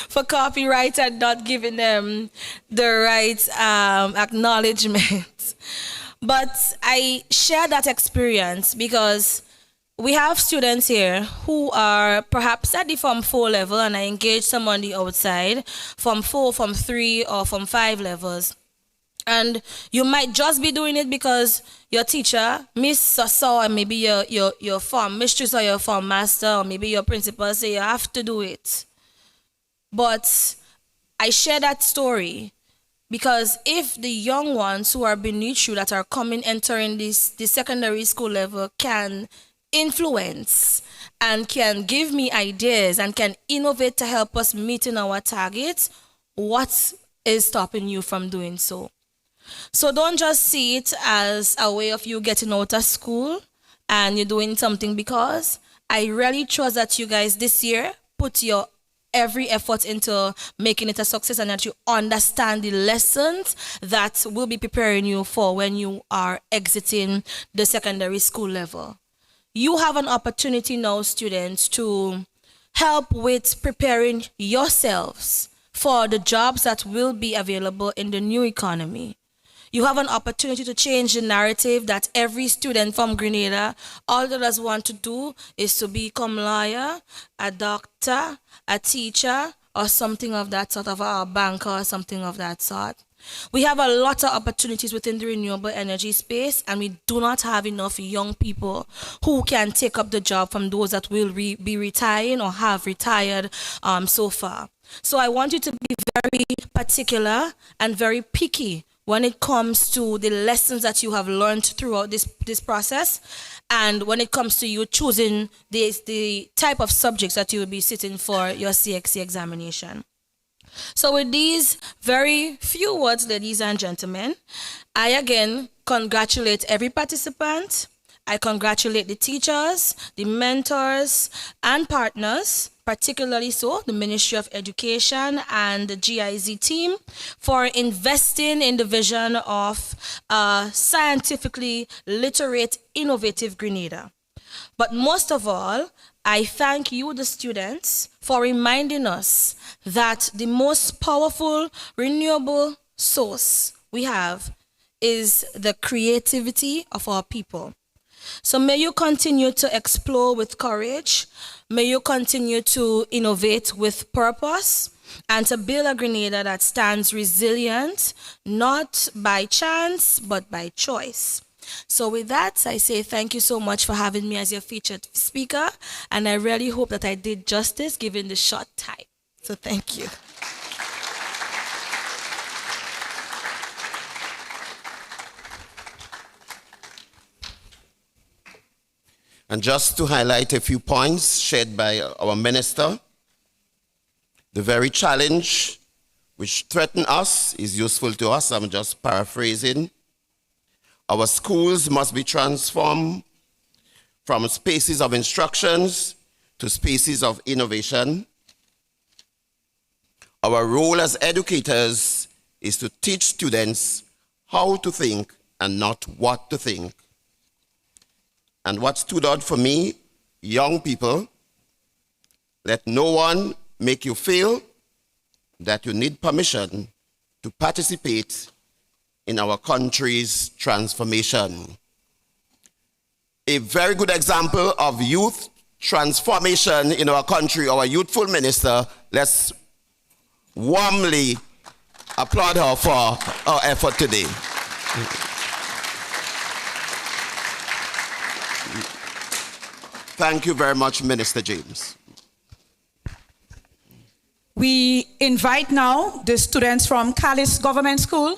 for copyright and not giving them the right acknowledgement. But I share that experience because we have students here who are perhaps at the Form 4 level, and I engage some on the outside, Form 4, Form 3, or Form 5 levels. And you might just be doing it because your teacher, Miss or saw, and maybe your form mistress or your form master, or maybe your principal say you have to do it. But I share that story because if the young ones who are beneath you that are entering the secondary school level can influence and can give me ideas and can innovate to help us meeting our targets, what is stopping you from doing so? So don't just see it as a way of you getting out of school and you're doing something, because I really trust that you guys this year put your every effort into making it a success and that you understand the lessons that will be preparing you for when you are exiting the secondary school level. You have an opportunity now, students, to help with preparing yourselves for the jobs that will be available in the new economy. You have an opportunity to change the narrative that every student from Grenada, all that does want to do is to become a lawyer, a doctor, a teacher, or something of that sort, of a banker or something of that sort. We have a lot of opportunities within the renewable energy space, and we do not have enough young people who can take up the job from those that will be retiring or have retired so far. So I want you to be very particular and very picky when it comes to the lessons that you have learned throughout this process, and when it comes to you choosing the type of subjects that you will be sitting for your CXC examination. So with these very few words, ladies and gentlemen, I again congratulate every participant. I congratulate the teachers, the mentors, and partners, particularly so the Ministry of Education and the GIZ team, for investing in the vision of a scientifically literate, innovative Grenada. But most of all, I thank you, the students, for reminding us that the most powerful renewable source we have is the creativity of our people. So may you continue to explore with courage. May you continue to innovate with purpose and to build a Grenada that stands resilient, not by chance, but by choice. So with that, I say thank you so much for having me as your featured speaker, and I really hope that I did justice given the short time. So thank you. And just to highlight a few points shared by our minister, the very challenge which threatens us is useful to us. I'm just paraphrasing. Our schools must be transformed from spaces of instructions to spaces of innovation. Our role as educators is to teach students how to think and not what to think. And what stood out for me, young people, let no one make you feel that you need permission to participate in our country's transformation. A very good example of youth transformation in our country, our youthful minister. Let's warmly applaud her for her effort today. Thank you very much, Minister James. We invite now the students from Calais Government School,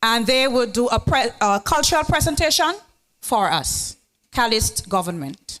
and they will do a cultural presentation for us. Calais Government.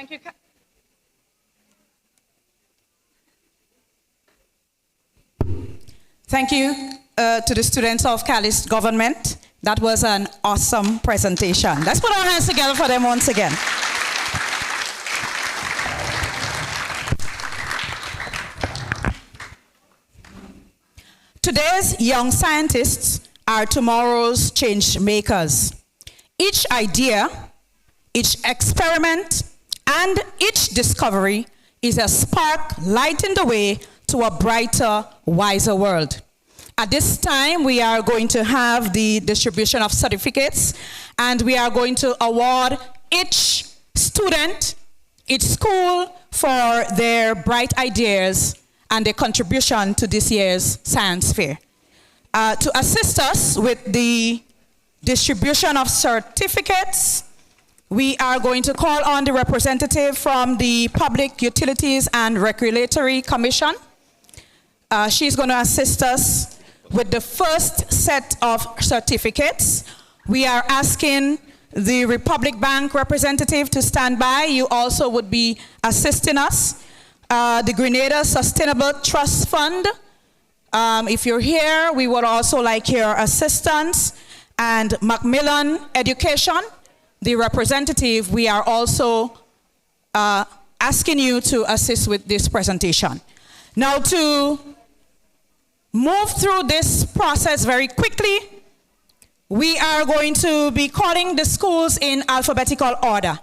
Thank you. Thank you to the students of Calist Government. That was an awesome presentation. Let's put our hands together for them once again. Today's young scientists are tomorrow's change makers. Each idea, each experiment, and each discovery is a spark lighting the way to a brighter, wiser world. At this time, we are going to have the distribution of certificates, and we are going to award each student, each school for their bright ideas and their contribution to this year's science fair. To assist us with the distribution of certificates, we are going to call on the representative from the Public Utilities and Regulatory Commission. She's going to assist us with the first set of certificates. We are asking the Republic Bank representative to stand by. You also would be assisting us. The Grenada Sustainable Trust Fund. If you're here, we would also like your assistance. And Macmillan Education, the representative, we are also asking you to assist with this presentation. Now, to move through this process very quickly, we are going to be calling the schools in alphabetical order.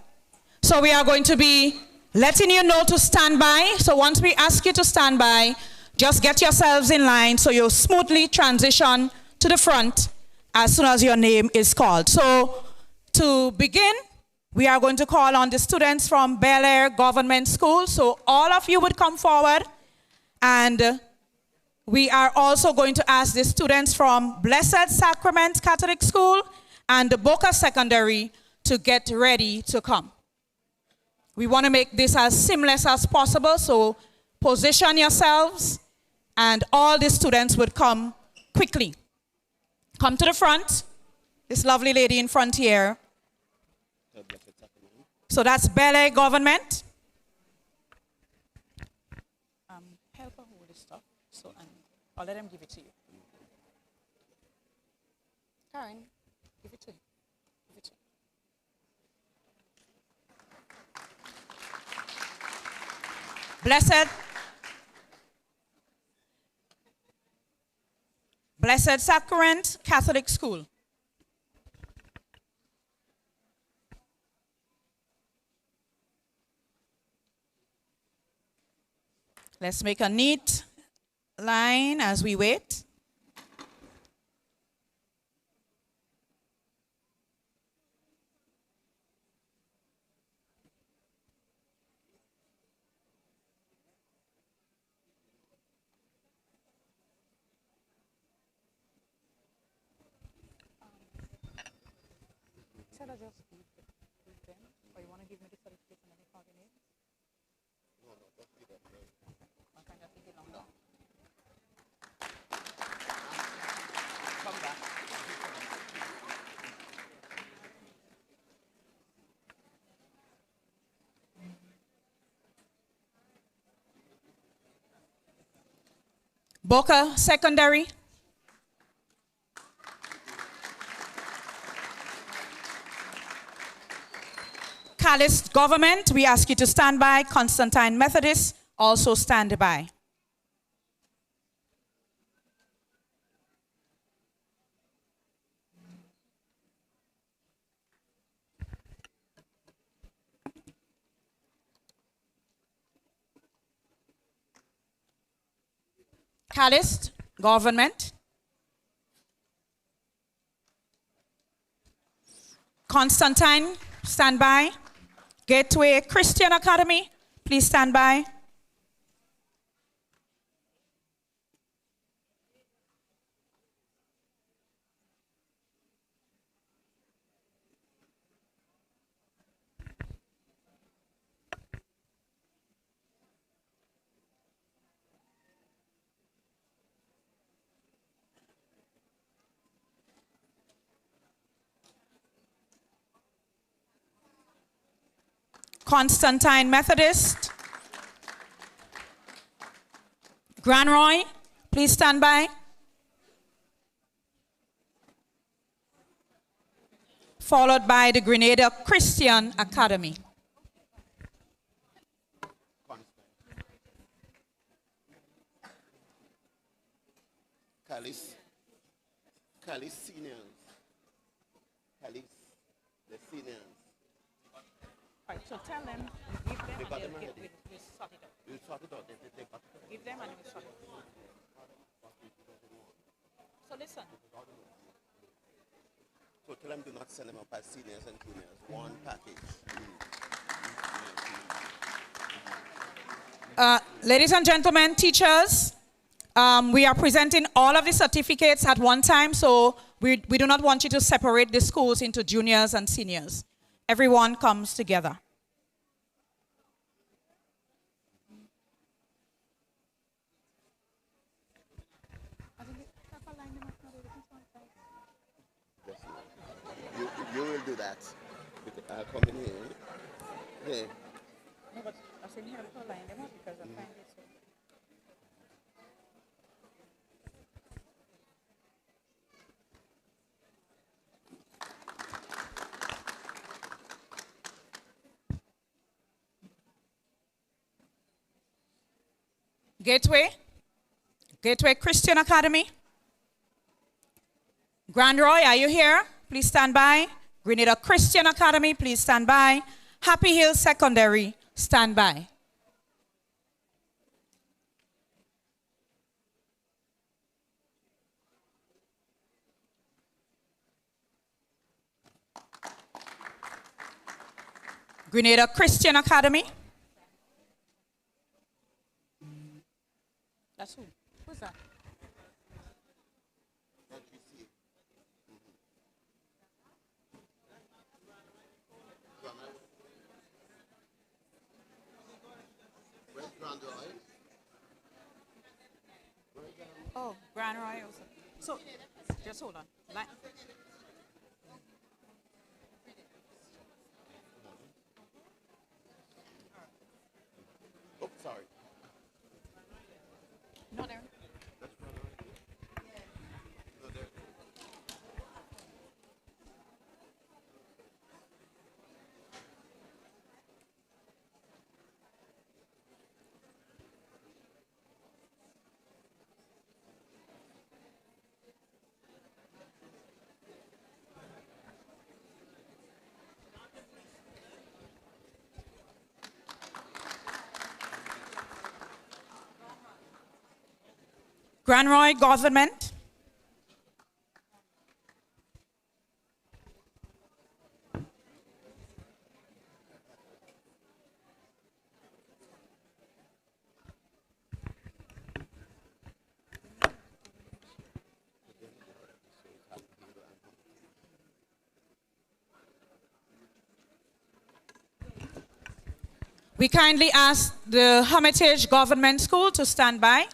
So we are going to be letting you know to stand by. So once we ask you to stand by, just get yourselves in line so you'll smoothly transition to the front as soon as your name is called. So to begin, we are going to call on the students from Bel Air Government School. So all of you would come forward, and we are also going to ask the students from Blessed Sacrament Catholic School and the Boca Secondary to get ready to come. We want to make this as seamless as possible, so position yourselves, and all the students would come quickly. Come to the front. This lovely lady in front here. So that's Bel Air Government. Help her hold this stuff, so I'll let them give it to you. Karen, give it to him. Give it to him. Blessed Sacrament Catholic School. Let's make a neat line as we wait. Should I just leave them, or you want to give me the certificate and let me call your name? No, just leave it. I'm trying to think it longer. Come back. Boca Secondary. Calist Government, we ask you to stand by. Constantine Methodist, also stand by. Calist Government. Constantine, stand by. Gateway Christian Academy, please stand by. Constantine Methodist. Grand Roy, please stand by. Followed by the Grenada Christian Academy. Callis seniors. Callis, the seniors. All right, so tell them, give them, They got and them already. we'll sort it out. We'll sort it out. They got it. Give them and we'll sort it out. So listen. So tell them do not send them up as seniors and juniors. One package. Ladies and gentlemen, teachers, we are presenting all of the certificates at one time, so we do not want you to separate the schools into juniors and seniors. Everyone comes together. You will do that. I'll come in here. Here. No, but I said help her line them up because I find it so. Gateway Christian Academy. Grand Roy, are you here? Please stand by. Grenada Christian Academy, please stand by. Happy Hill Secondary, stand by. Grenada Christian Academy. That's who? Who's that? Oh, Grand Roy also. So, just hold on. Oh, sorry. No, there. Grand Roy Government. We kindly ask the Hermitage Government School to stand by.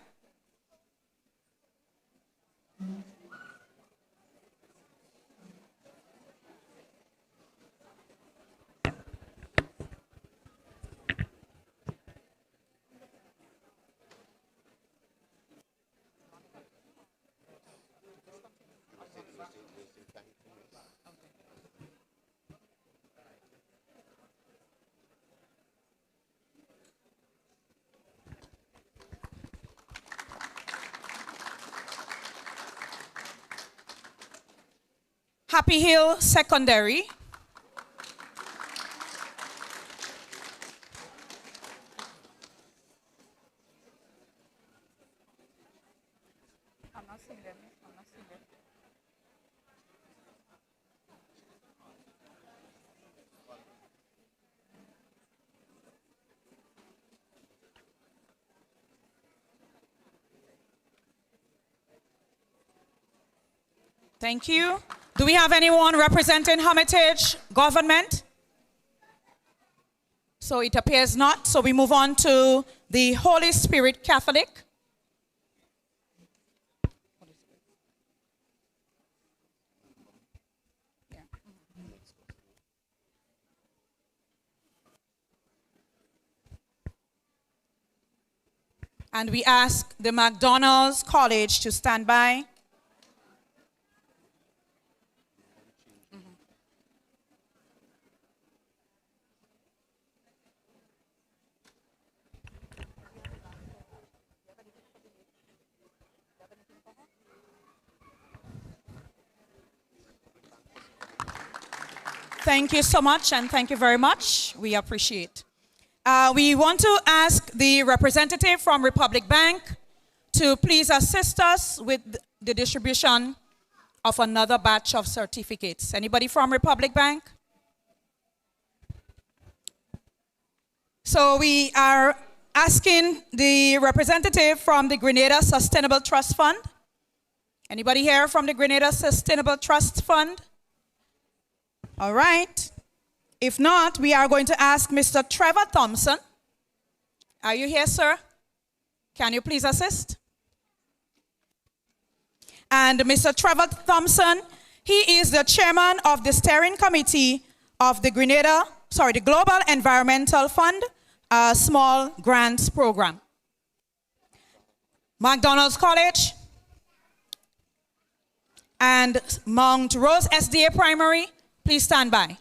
Happy Hill Secondary. I'm not seeing them. I'm not seeing them. Thank you. Do we have anyone representing Hermitage Government? So it appears not. So we move on to the Holy Spirit Catholic. And we ask the McDonald's College to stand by. Thank you so much, and thank you very much. We appreciate. We want to ask the representative from Republic Bank to please assist us with the distribution of another batch of certificates. Anybody from Republic Bank? So we are asking the representative from the Grenada Sustainable Trust Fund. Anybody here from the Grenada Sustainable Trust Fund? All right. If not, we are going to ask Mr. Trevor Thompson. Are you here, sir? Can you please assist? And Mr. Trevor Thompson, he is the chairman of the steering committee of the the Global Environmental Fund Small Grants Program. McDonald's College and Mount Rose SDA Primary, please stand by.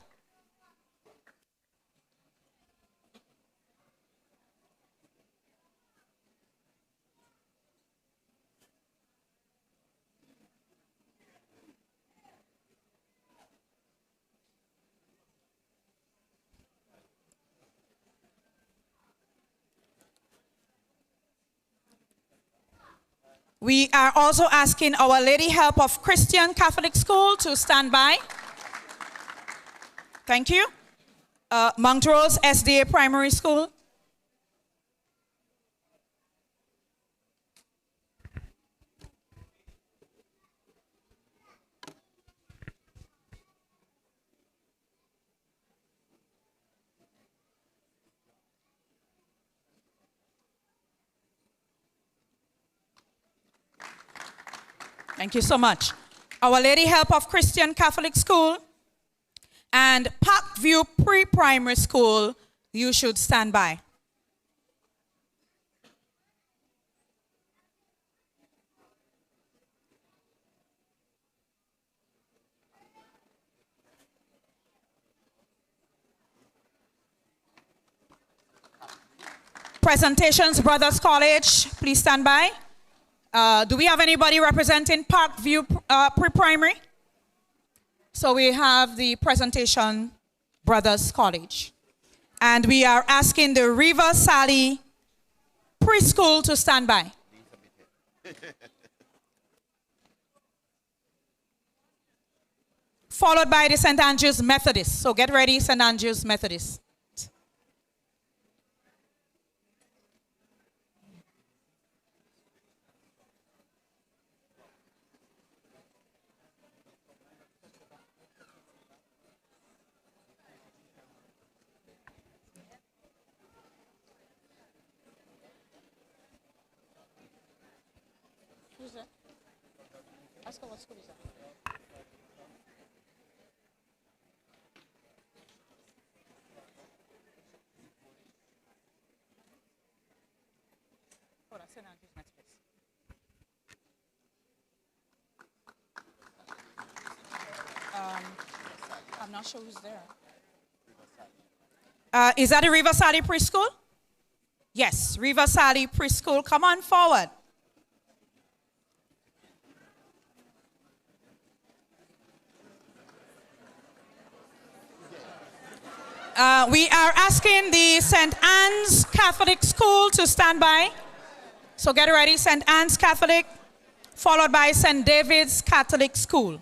We are also asking Our Lady Help of Christian Catholic School to stand by. Thank you. Mount Rose SDA Primary School. Thank you so much. Our Lady Help of Christian Catholic School and Parkview Pre-Primary School, you should stand by. Presentations Brothers College, please stand by. Do we have anybody representing Parkview Pre-Primary? So we have the Presentation Brothers College. And we are asking the River Sally Preschool to stand by. Followed by the St. Andrew's Methodist. So get ready, St. Andrew's Methodist. Ask her what school is that. Oh, that's St. Andrew's Methodist. I'm not sure who's there. Is that the River Sally Preschool? Yes, River Sally Preschool. Come on forward. We are asking the St. Anne's Catholic School to stand by. So get ready, St. Anne's Catholic, followed by St. David's Catholic School.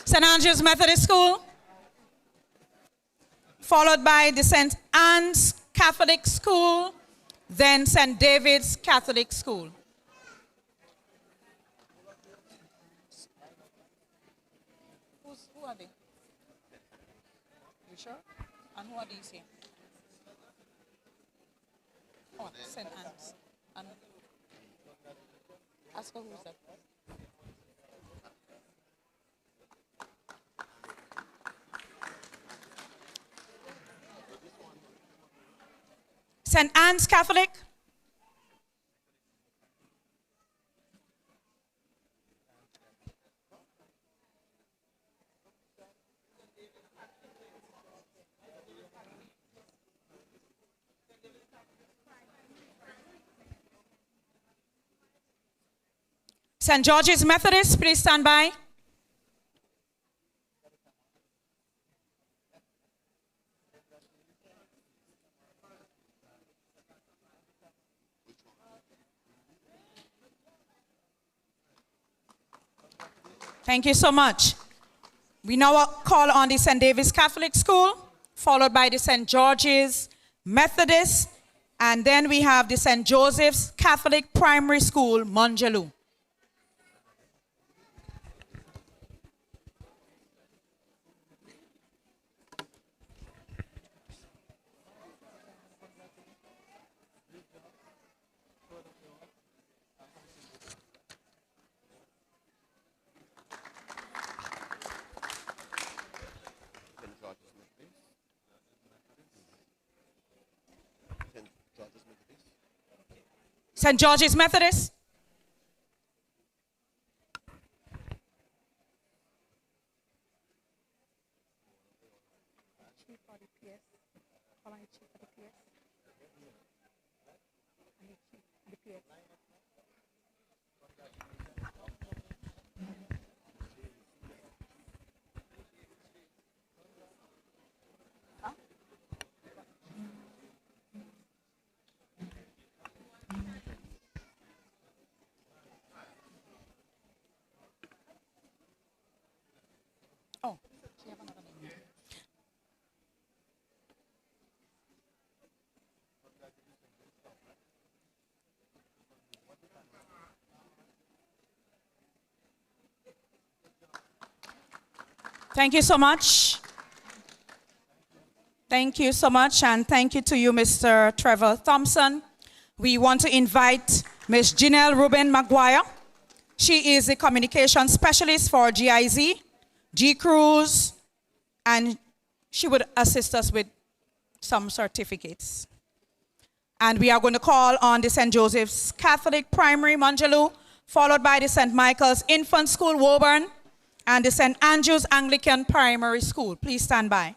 St. Andrew's Methodist School, followed by the St. Anne's Catholic School, then St. David's Catholic School. Who are they? You sure? And who are these here? Oh, St. Anne's. And ask her who's that. St. Anne's Catholic. St. George's Methodist, please stand by. Thank you so much. We now call on the St. David's Catholic School, followed by the St. George's Methodist, and then we have the St. Joseph's Catholic Primary School, Monjaloo. St. George's Methodist. Thank you so much. Thank you so much, and thank you to you, Mr. Trevor Thompson. We want to invite Ms. Janelle Ruben Maguire. She is a communication specialist for GIZ, G-Cruise, and she would assist us with some certificates. And we are going to call on the St. Joseph's Catholic Primary, Monjaloo, followed by the St. Michael's Infant School, Woburn, and the St. Andrew's Anglican Primary School. Please stand by.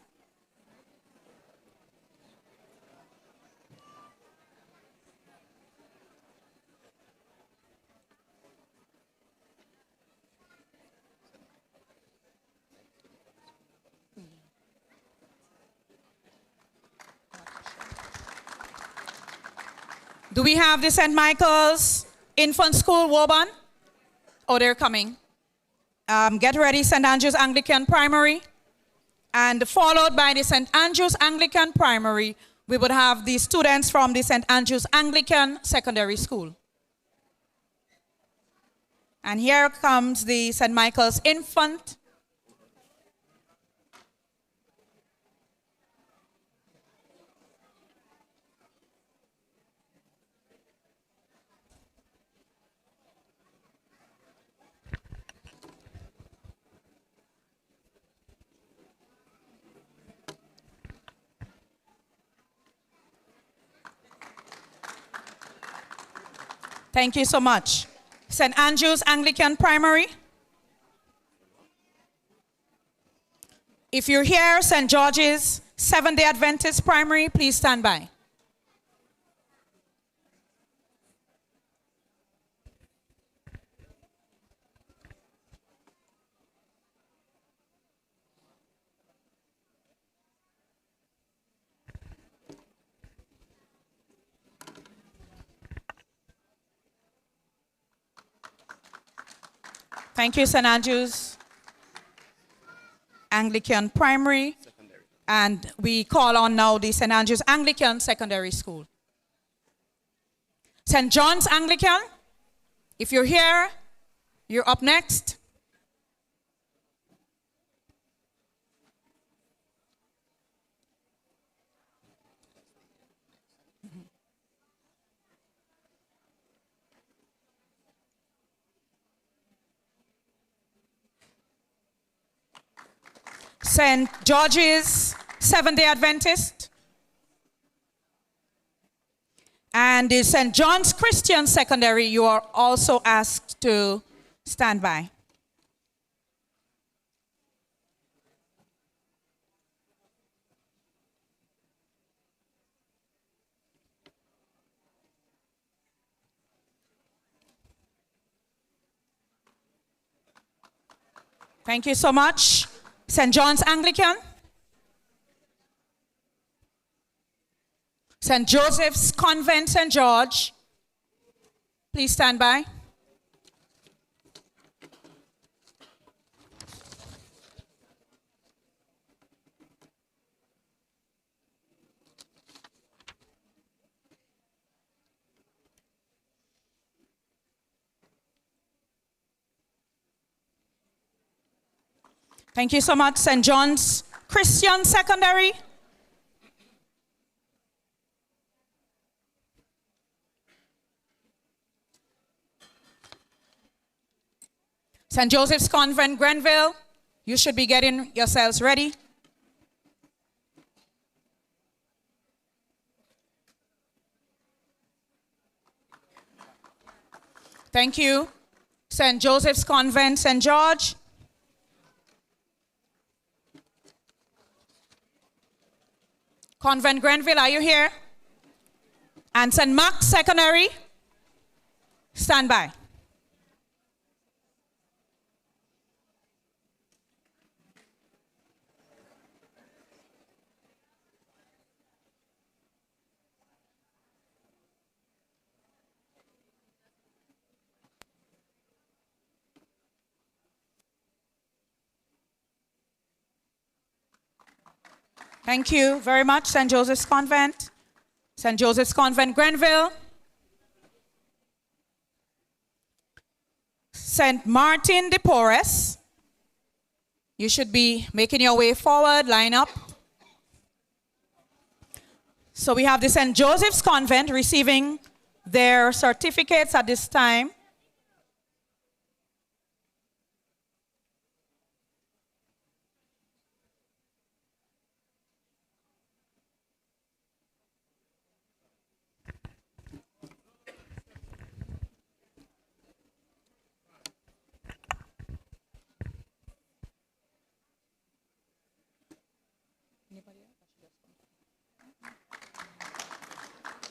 Do we have the St. Michael's Infant School, Woburn? Oh, they're coming. Get ready, St. Andrew's Anglican Primary. And followed by the St. Andrew's Anglican Primary, we would have the students from the St. Andrew's Anglican Secondary School. And here comes the St. Michael's Infant. Thank you so much. St. Andrew's Anglican Primary. If you're here, St. George's Seventh-day Adventist Primary, please stand by. Thank you, St. Andrew's Anglican Primary. And we call on now the St. Andrew's Anglican Secondary School. St. John's Anglican, if you're here, you're up next. St. George's Seventh-day Adventist. And the St. John's Christian Secondary, you are also asked to stand by. Thank you so much. St. John's Anglican. St. Joseph's Convent, St. George. Please stand by. Thank you so much, St. John's Christian Secondary. St. Joseph's Convent, Grenville, you should be getting yourselves ready. Thank you. St. Joseph's Convent, St. George. Convent Grenville, are you here? And St. Mark's Secondary, stand by. Thank you very much, St. Joseph's Convent. St. Joseph's Convent, Grenville. St. Martin de Porres. You should be making your way forward, line up. So we have the St. Joseph's Convent receiving their certificates at this time.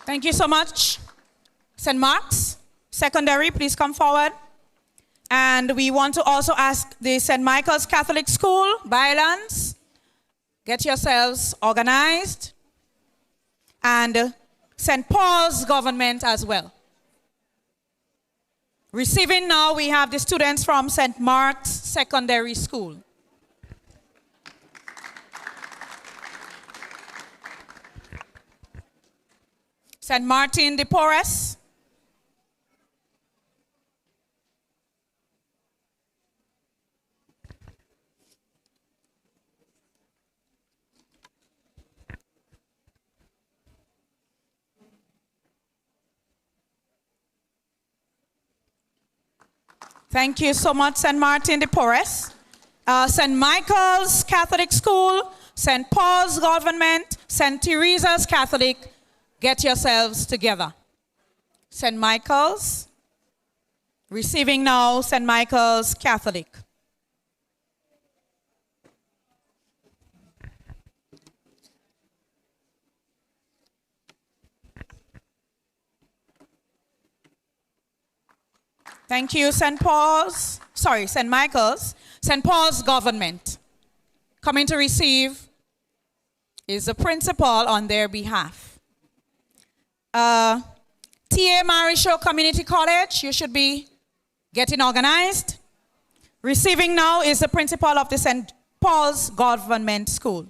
Thank you so much. St. Mark's Secondary, please come forward. And we want to also ask the St. Michael's Catholic School, Bylands, get yourselves organized. And St. Paul's Government as well. Receiving now, we have the students from St. Mark's Secondary School. St. Martin de Porres. Thank you so much, St. Martin de Porres. St. Michael's Catholic School, St. Paul's Government, St. Teresa's Catholic. Get yourselves together. St. Michael's. Receiving now, St. Michael's Catholic. Thank you, St. Michael's. St. Paul's Government. Coming to receive is the principal on their behalf. T.A. Marisho Community College, you should be getting organized. Receiving now is the principal of the St. Paul's Government School.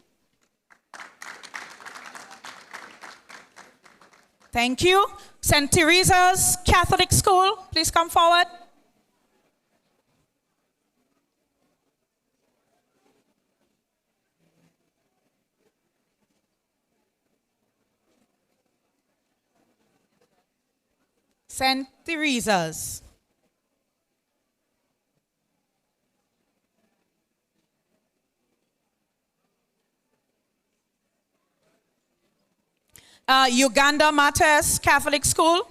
Thank you. St. Teresa's Catholic School, please come forward. St. Teresa's. Uganda Matters Catholic School,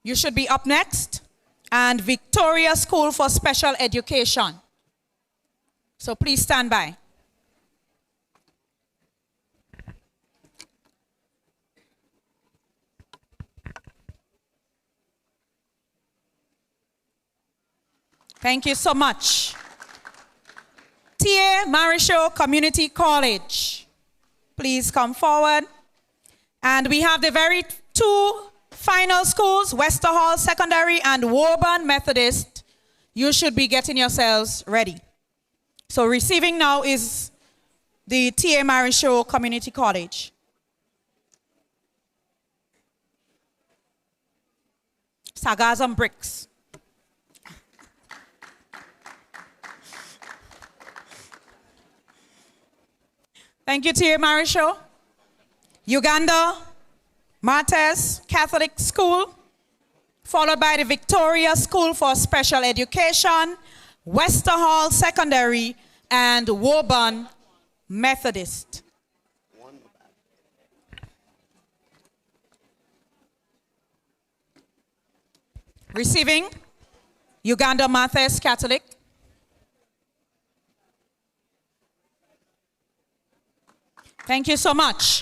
you should be up next. And Victoria School for Special Education. So please stand by. Thank you so much. T.A. Marichaud Community College, please come forward. And we have the very two final schools, Wester Hall Secondary and Woburn Methodist. You should be getting yourselves ready. So receiving now is the T.A. Marichaud Community College. Sagazam Bricks. Thank you, T.A. Marichaud. Uganda Martyrs Catholic School, followed by the Victoria School for Special Education, Wester Hall Secondary, and Woburn Methodist. Receiving Uganda Martyrs Catholic. Thank you so much.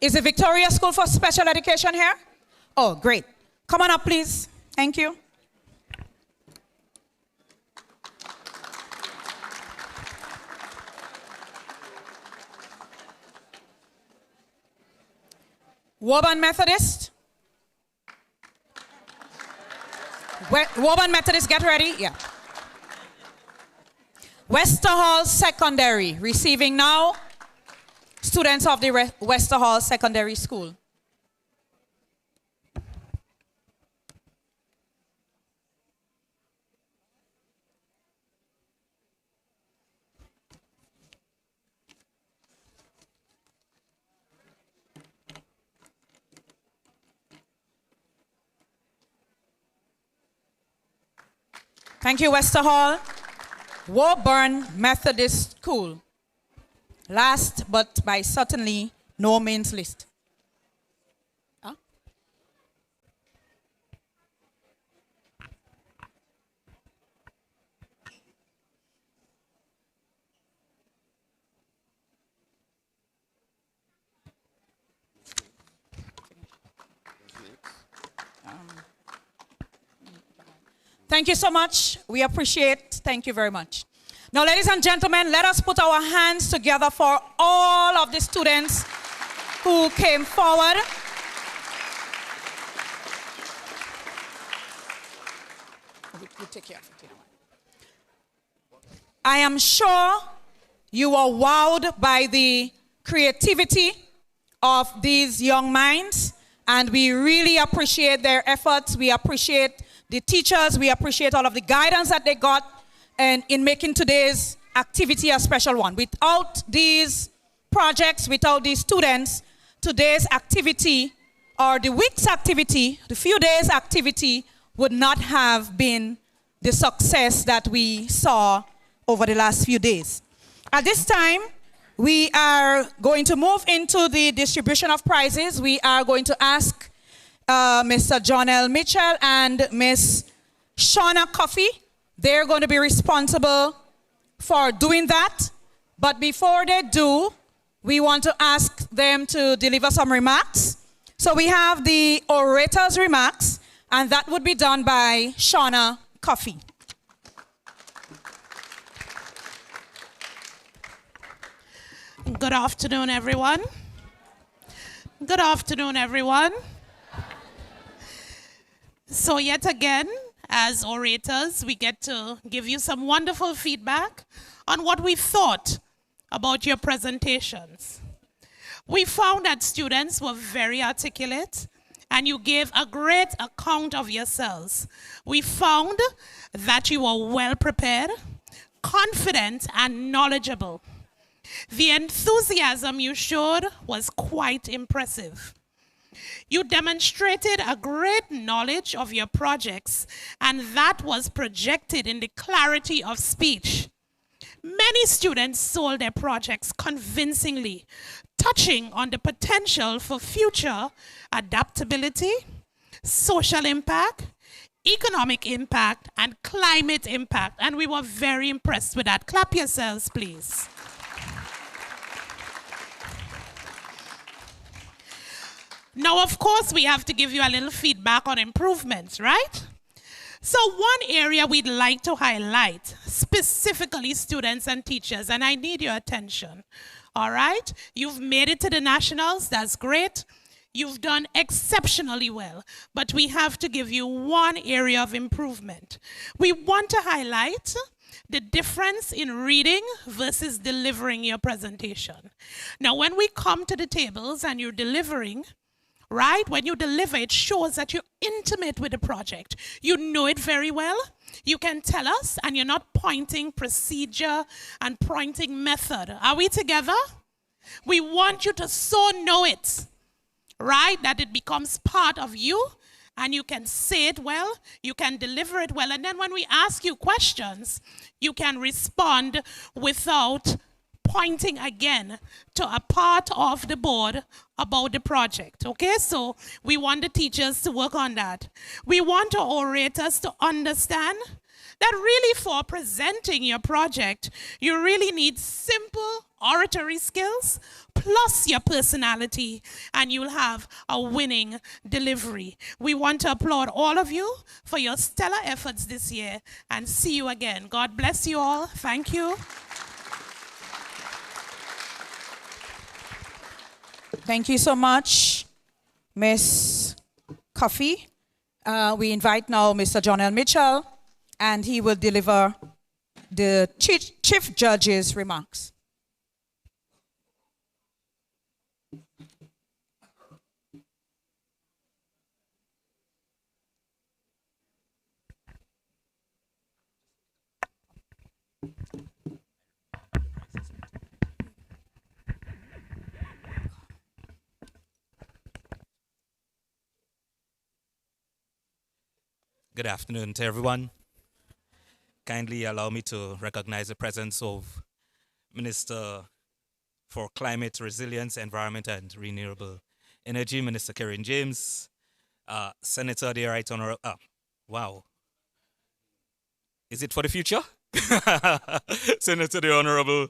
Is the Victoria School for Special Education here? Oh, great. Come on up, please. Thank you. Woburn Methodist. Woburn Methodist, get ready. Yeah. Wester Hall Secondary, receiving now students of the Wester Hall Secondary School. Thank you, Wester Hall. Woburn Methodist School. Last, but by certainly no means least. Huh? Thank you so much. We appreciate. Thank you very much. Now, ladies and gentlemen, let us put our hands together for all of the students who came forward. You take care of it. I am sure you are wowed by the creativity of these young minds, and we really appreciate their efforts. We appreciate the teachers. We appreciate all of the guidance that they got and in making today's activity a special one. Without these projects, without these students, today's activity or the week's activity, the few days activity would not have been the success that we saw over the last few days. At this time, we are going to move into the distribution of prizes. We are going to ask Mr. John L. Mitchell and Miss Shauna Coffey. They're going to be responsible for doing that. But before they do, we want to ask them to deliver some remarks. So we have the orator's remarks, and that would be done by Shauna Coffey. Good afternoon, everyone. Good afternoon, everyone. So yet again, as orators, we get to give you some wonderful feedback on what we thought about your presentations. We found that students were very articulate and you gave a great account of yourselves. We found that you were well prepared, confident, and knowledgeable. The enthusiasm you showed was quite impressive. You demonstrated a great knowledge of your projects, and that was projected in the clarity of speech. Many students sold their projects convincingly, touching on the potential for future adaptability, social impact, economic impact, and climate impact. And we were very impressed with that. Clap yourselves, please. Now, of course, we have to give you a little feedback on improvements, right? So one area we'd like to highlight, specifically students and teachers, and I need your attention, all right? You've made it to the nationals, that's great. You've done exceptionally well, but we have to give you one area of improvement. We want to highlight the difference in reading versus delivering your presentation. Now, when we come to the tables and you're delivering, right? When you deliver, it shows that you're intimate with the project. You know it very well. You can tell us, and you're not pointing procedure and pointing method. Are we together? We want you to so know it, right? That it becomes part of you, and you can say it well, you can deliver it well, and then when we ask you questions, you can respond without pointing again to a part of the board about the project, okay? So we want the teachers to work on that. We want our orators to understand that really for presenting your project, you really need simple oratory skills plus your personality, and you'll have a winning delivery. We want to applaud all of you for your stellar efforts this year and see you again. God bless you all. Thank you. Thank you so much, Ms. Coffey. We invite now Mr. John L. Mitchell, and he will deliver the Chief Judge's remarks. Good afternoon to everyone. Kindly allow me to recognize the presence of Minister for Climate Resilience, Environment and Renewable Energy, Minister Karen James, Senator the Right Honorable, wow. Is it for the future? Senator the Honorable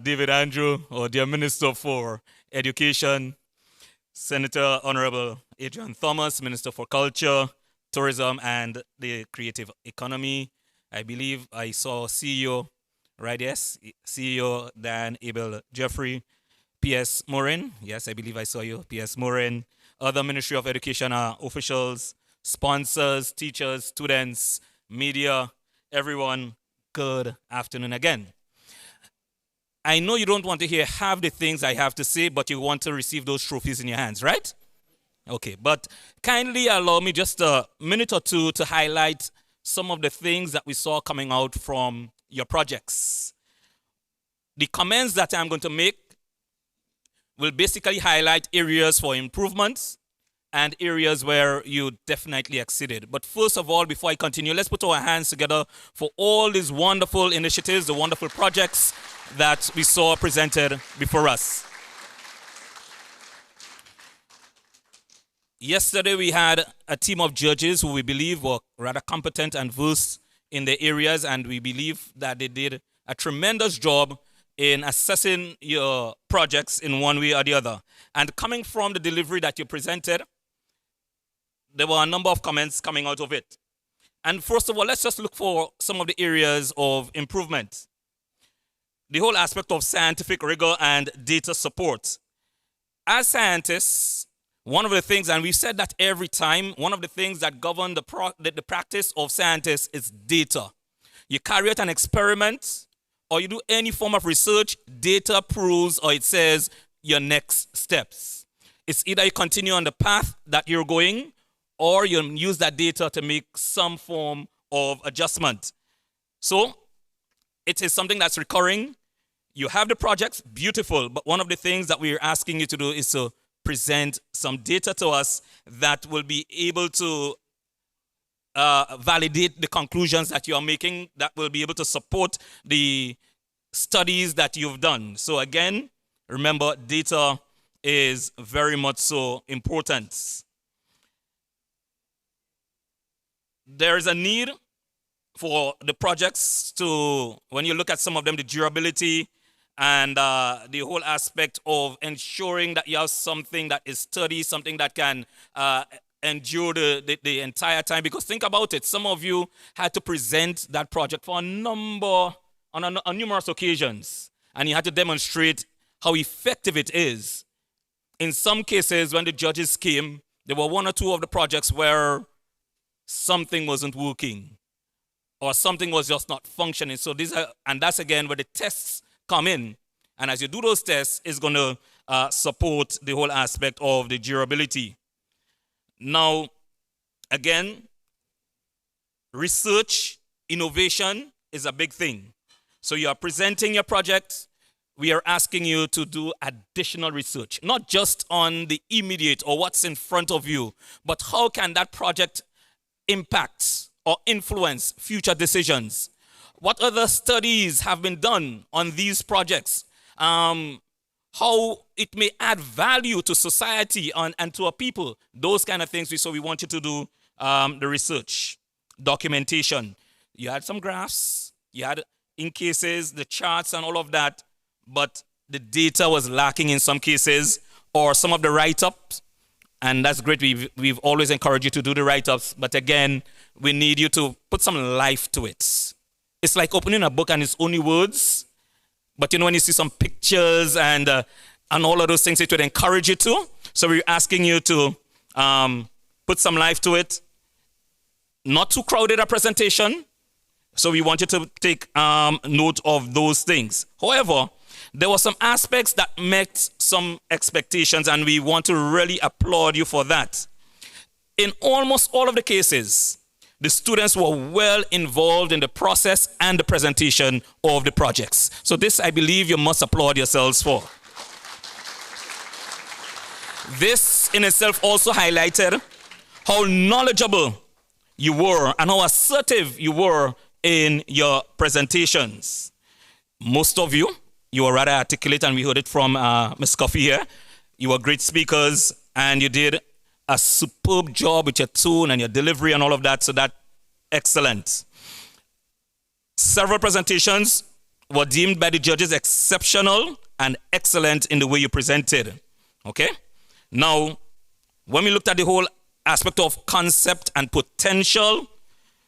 David Andrew, or the Minister for Education, Senator Honorable Adrian Thomas, Minister for Culture, Tourism and the Creative Economy. I believe I saw CEO, right? Yes, CEO Dan Abel Jeffrey, P.S. Morin. Yes, I believe I saw you, P.S. Morin. Other Ministry of Education officials, sponsors, teachers, students, media, everyone, good afternoon again. I know you don't want to hear half the things I have to say, but you want to receive those trophies in your hands, right? Okay, but kindly allow me just a minute or two to highlight some of the things that we saw coming out from your projects. The comments that I'm going to make will basically highlight areas for improvements and areas where you definitely exceeded. But first of all, before I continue, let's put our hands together for all these wonderful initiatives, the wonderful projects that we saw presented before us. Yesterday, we had a team of judges who we believe were rather competent and versed in the areas, and we believe that they did a tremendous job in assessing your projects in one way or the other. And coming from the delivery that you presented, there were a number of comments coming out of it. And first of all, let's just look for some of the areas of improvement. The whole aspect of scientific rigor and data support. As scientists, one of the things, and we've said that every time, one of the things that govern the practice of scientists is data. You carry out an experiment or you do any form of research, data proves or it says your next steps. It's either you continue on the path that you're going, or you use that data to make some form of adjustment. So it is something that's recurring. You have the projects, beautiful, but one of the things that we're asking you to do is to present some data to us that will be able to validate the conclusions that you are making, that will be able to support the studies that you've done. So again, remember, data is very much so important. There is a need for the projects to, when you look at some of them, the durability and the whole aspect of ensuring that you have something that is sturdy, something that can endure the entire time. Because think about it, some of you had to present that project for on numerous occasions, and you had to demonstrate how effective it is. In some cases, when the judges came, there were one or two of the projects where something wasn't working or something was just not functioning. So and that's again where the tests come in. And as you do those tests, it's going to support the whole aspect of the durability. Now, again, research, innovation is a big thing. So you are presenting your project. We are asking you to do additional research, not just on the immediate or what's in front of you, but how can that project impact or influence future decisions? What other studies have been done on these projects? How it may add value to society and to our people, those kind of things. So we want you to do the research, documentation. You had some graphs, you had in cases the charts and all of that, but the data was lacking in some cases, or some of the write-ups, and that's great. We've always encouraged you to do the write-ups, but again, we need you to put some life to it. It's like opening a book and it's only words, but you know, when you see some pictures and all of those things, it would encourage you to. So we're asking you to put some life to it. Not too crowded a presentation, so we want you to take note of those things. However, there were some aspects that met some expectations, and we want to really applaud you for that. In almost all of the cases, the students were well involved in the process and the presentation of the projects. So this, I believe, you must applaud yourselves for. This in itself also highlighted how knowledgeable you were and how assertive you were in your presentations. Most of you were rather articulate, and we heard it from Ms. Coffey here. You were great speakers, and you did a superb job with your tone and your delivery and all of that, so that's excellent. Several presentations were deemed by the judges exceptional and excellent in the way you presented. Okay? Now, when we looked at the whole aspect of concept and potential,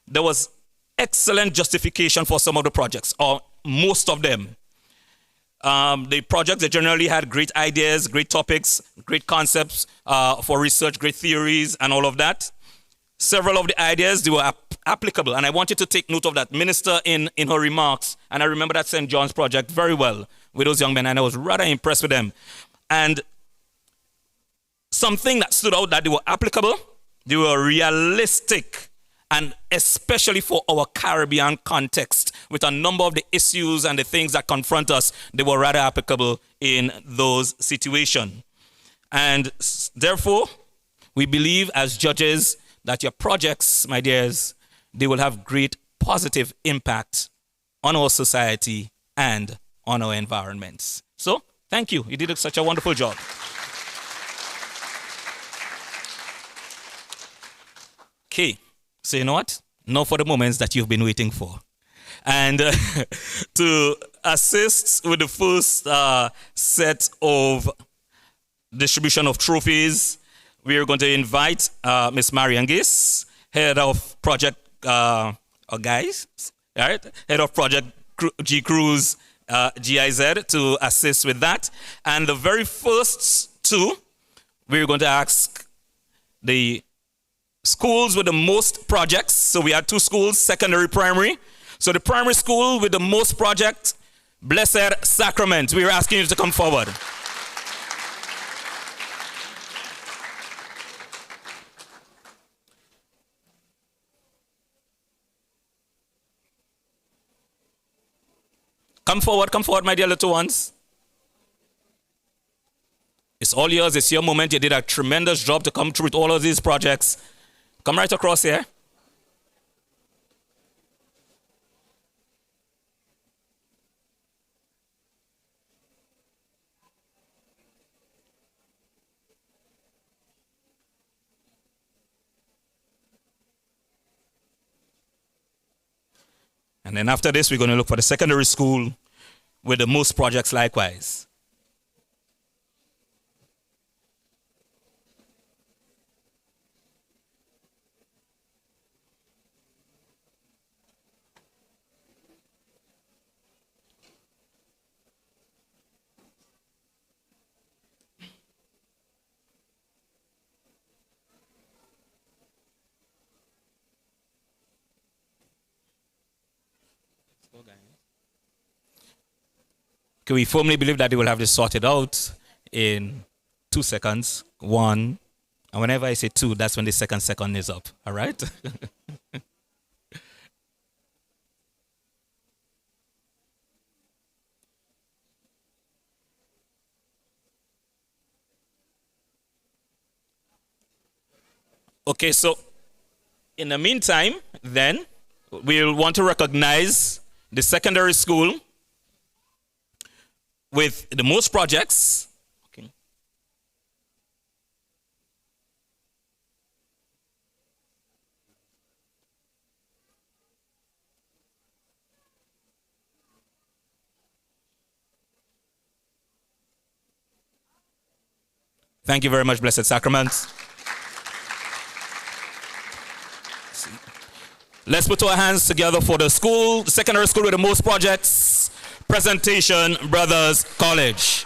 there was excellent justification for some of the projects, or most of them. The projects, they generally had great ideas, great topics, great concepts for research, great theories, and all of that. Several of the ideas, they were applicable, and I want you to take note of that. Minister, in her remarks, and I remember that St. John's project very well with those young men, and I was rather impressed with them. And something that stood out, that they were applicable, they were realistic, and especially for our Caribbean context, with a number of the issues and the things that confront us, they were rather applicable in those situations. And therefore, we believe as judges that your projects, my dears, they will have great positive impact on our society and on our environments. So, thank you. You did such a wonderful job. Okay. So you know what? Now for the moments that you've been waiting for. And to assist with the first set of distribution of trophies, we are going to invite Ms. Marian Gis, head of project, Head of project G-Cruise GIZ, to assist with that. And the very first two, we're going to ask the schools with the most projects. So we had two schools, secondary, primary. So the primary school with the most projects, Blessed Sacrament. We are asking you to come forward. Come forward, my dear little ones. It's all yours. It's your moment. You did a tremendous job to come through with all of these projects. Come right across here. And then after this, we're going to look for the secondary school with the most projects likewise. Okay, we firmly believe that they will have this sorted out in 2 seconds. 1, and whenever I say 2, that's when the second is up. All right? Okay, so in the meantime, then, we'll want to recognize the secondary school with the most projects. Okay. Thank you very much, Blessed Sacraments. Let's put our hands together for the school, the secondary school with the most projects. Presentation Brothers College.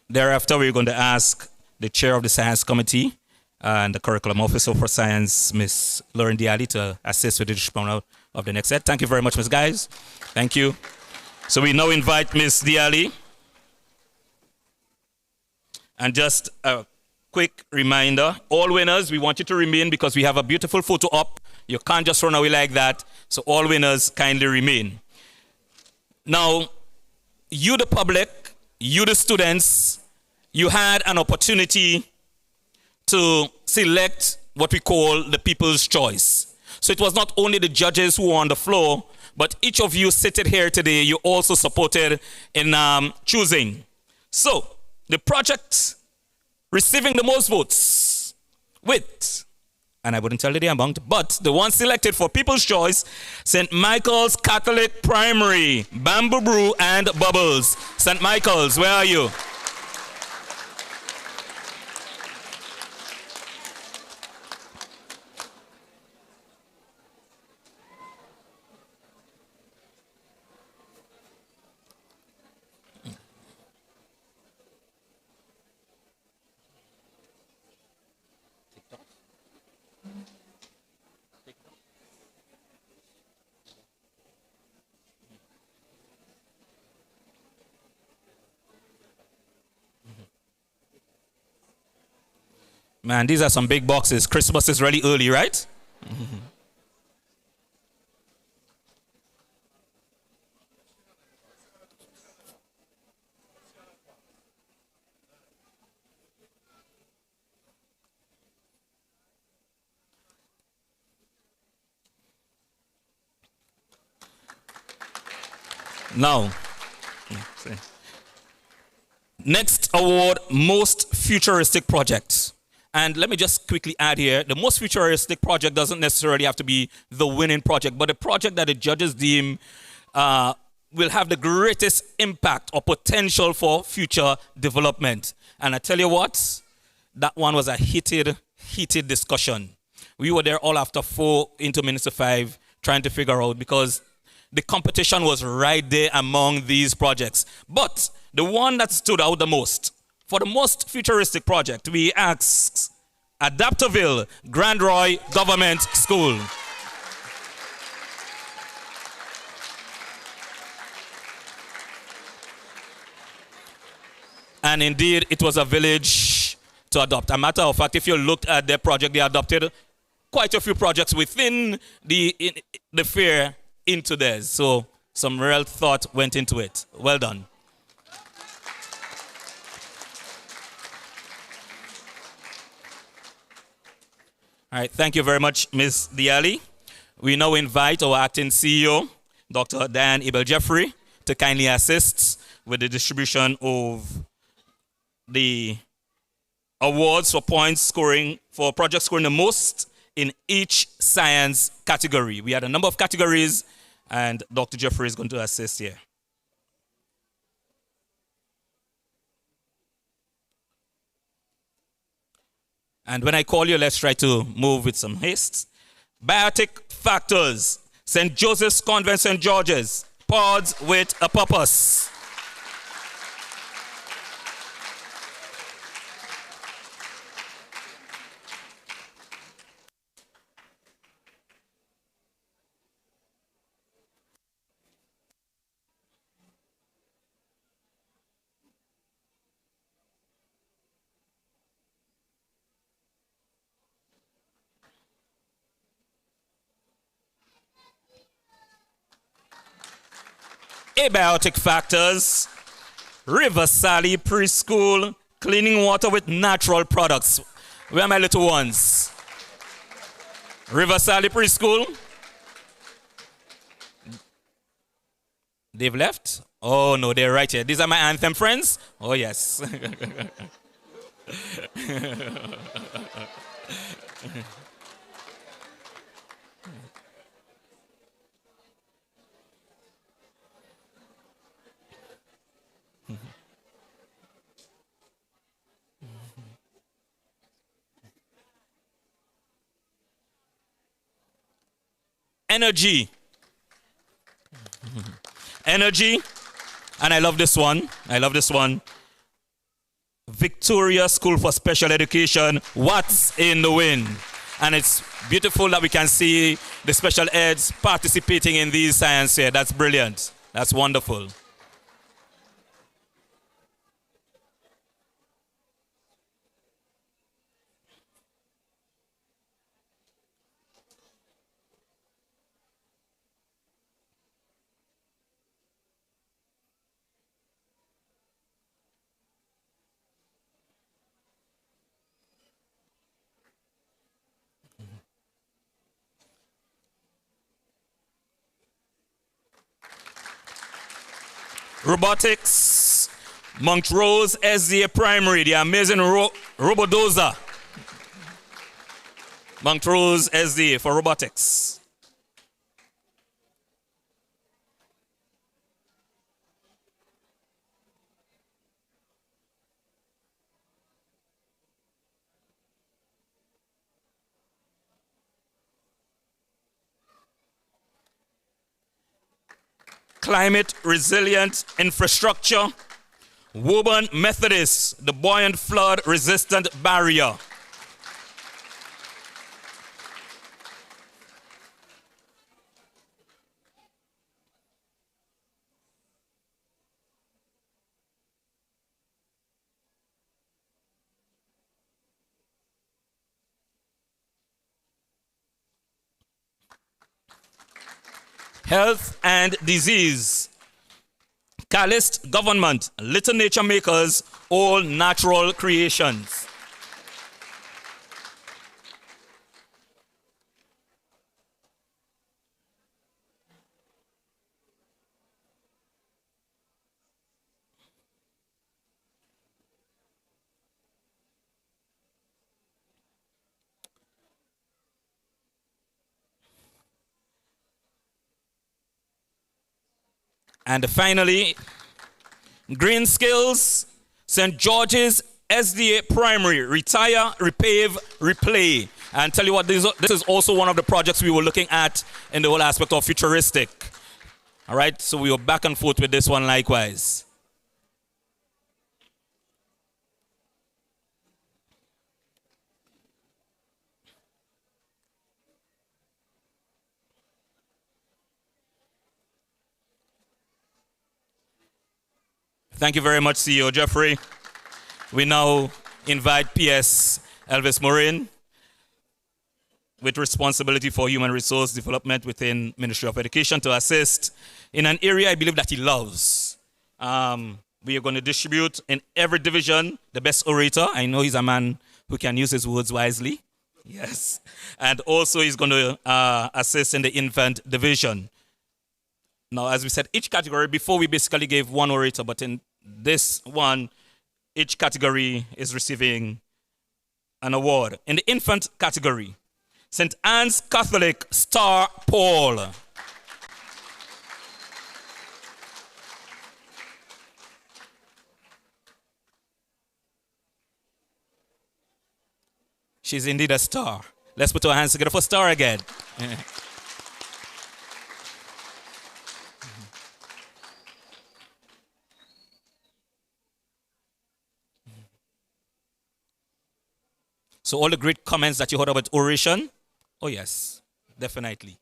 Thereafter, we're going to ask the chair of the science committee and the curriculum officer for science, Ms. Lauren Diali, to assist with the distribution of the next set. Thank you very much, Ms. Guys. Thank you. So we now invite Ms. Diali. And just a quick reminder, all winners, we want you to remain because we have a beautiful photo up. You can't just run away like that. So all winners, kindly remain. Now, you the public, you the students, you had an opportunity to select what we call the people's choice. So it was not only the judges who were on the floor, but each of you seated here today, you also supported in choosing. So the project receiving the most votes with, and I wouldn't tell you the amount, but the one selected for People's Choice, St. Michael's Catholic Primary, Bamboo Brew and Bubbles. St. Michael's, where are you? Man, these are some big boxes. Christmas is really early, right? Now, next award, most futuristic project. And let me just quickly add here, the most futuristic project doesn't necessarily have to be the winning project, but the project that the judges deem will have the greatest impact or potential for future development. And I tell you what, that one was a heated discussion. We were there all after 4 into Minister 5 trying to figure out, because the competition was right there among these projects. But the one that stood out the most, for the most futuristic project, we asked Adapterville Grand Roy Government School. And indeed, it was a village to adopt. A matter of fact, if you looked at their project, they adopted quite a few projects within the fair into theirs. So some real thought went into it. Well done. All right, thank you very much, Ms. Diali. We now invite our acting CEO, Dr. Diane Abel-Jeffrey, to kindly assist with the distribution of the awards for points scoring, for projects scoring the most in each science category. We had a number of categories, and Dr. Jeffrey is going to assist here. And when I call you, let's try to move with some haste. Biotic factors, St. Joseph's Convent, St. George's, pods with a purpose. Abiotic factors, River Sally Preschool, cleaning water with natural products. Where are my little ones? River Sally Preschool. They've left? Oh no, they're right here. These are my anthem friends? Oh yes. Energy. Energy. And I love this one. I love this one. Victoria School for Special Education, What's in the Wind? And it's beautiful that we can see the special eds participating in these science here. That's brilliant. That's wonderful. Robotics, Montrose SDA Primary, the amazing Robodoza. Montrose SDA for robotics. Climate resilient infrastructure, Woburn Methodist, the buoyant flood resistant barrier. Health and disease, Calist Government, Little Nature Makers, all natural creations. And finally, Green Skills, St. George's SDA Primary, Retire, Repave, Replay. And tell you what, this is also one of the projects we were looking at in the whole aspect of futuristic. All right, so we were back and forth with this one likewise. Thank you very much, CEO Jeffrey. We now invite PS Elvis Morin, with responsibility for human resource development within Ministry of Education, to assist in an area I believe that he loves. We are going to distribute in every division the best orator. I know he's a man who can use his words wisely. Yes. And also he's going to assist in the infant division. Now, as we said, each category, before we basically gave one orator, but in this one, each category is receiving an award. In the infant category, St. Anne's Catholic Star Paul. She's indeed a star. Let's put our hands together for Star again. So all the great comments that you heard about oration, oh yes, definitely.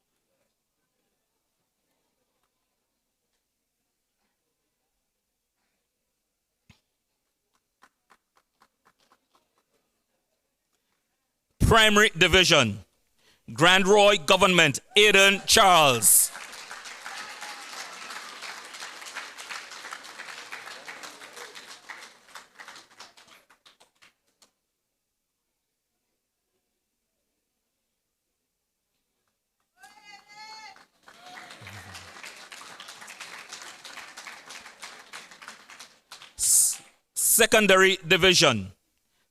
Primary Division, Grand Roy Government, Aiden Charles. Secondary Division,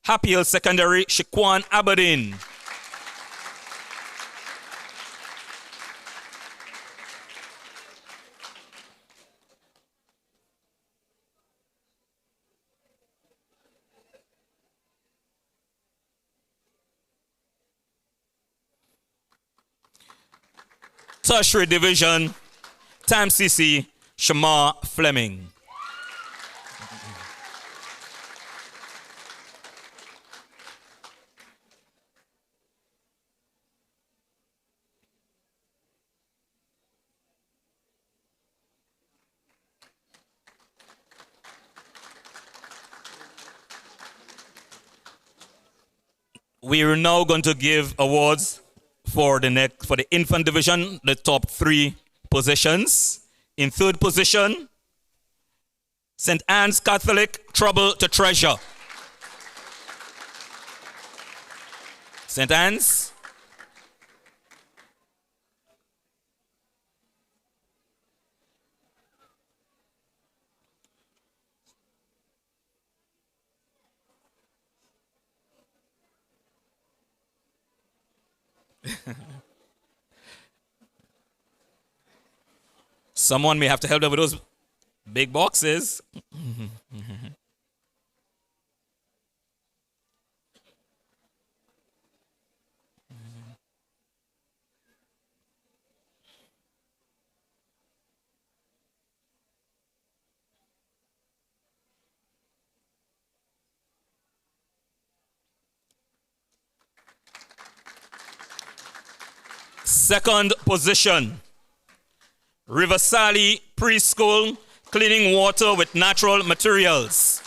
Happy Hill Secondary, Shaquan Aberdeen. Tertiary Division, Tam CC, Shamar Fleming. We are now going to give awards for the infant division, the top 3 positions. In third position, St. Anne's Catholic, Trouble to Treasure. St. Anne's. Someone may have to help them with those big boxes. Second position, River Sally Preschool, cleaning water with natural materials.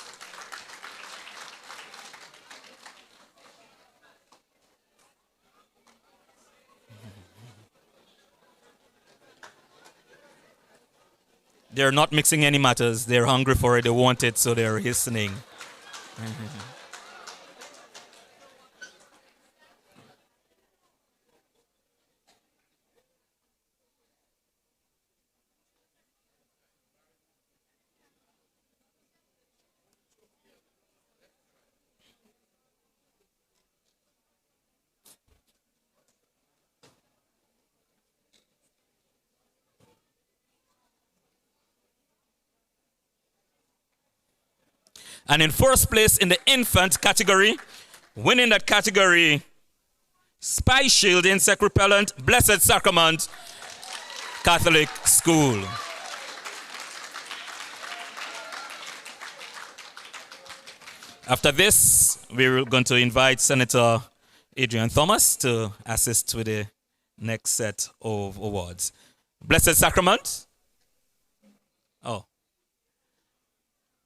They're not mixing any matters. They're hungry for it. They want it, so they're hastening. And in first place in the infant category, winning that category Spy Shield Insect Repellent, Blessed Sacrament Catholic School. After this, we're going to invite Senator Adrian Thomas to assist with the next set of awards. Blessed Sacrament? Oh.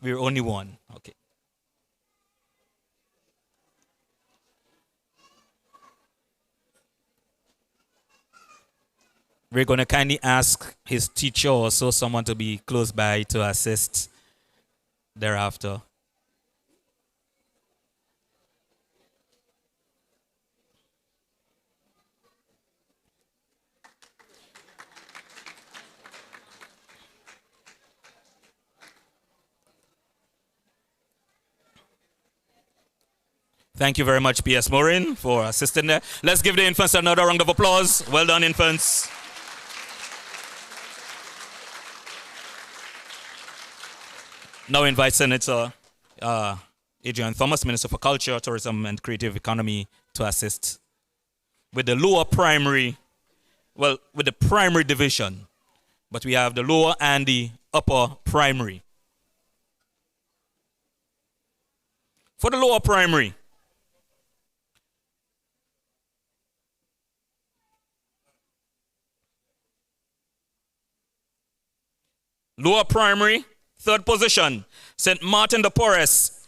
We're only one. Okay. We're going to kindly ask his teacher or so someone to be close by to assist thereafter. Thank you very much, P.S. Morin, for assisting there. Let's give the infants another round of applause. Well done, infants. Now invite Senator Adrian Thomas, Minister for Culture, Tourism and Creative Economy, to assist with the lower primary, well, with the primary division. But we have the lower and the upper primary. For the lower primary, lower primary, third position, St. Martin de Porres,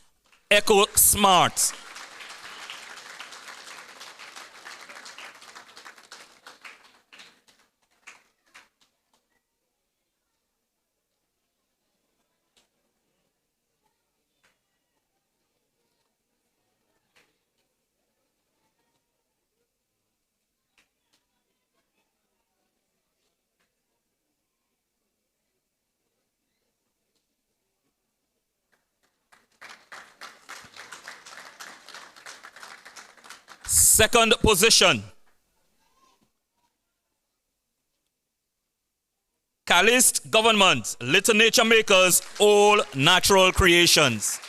Echo Smart. Second position, Calist Government, Little Nature Makers, All Natural Creations.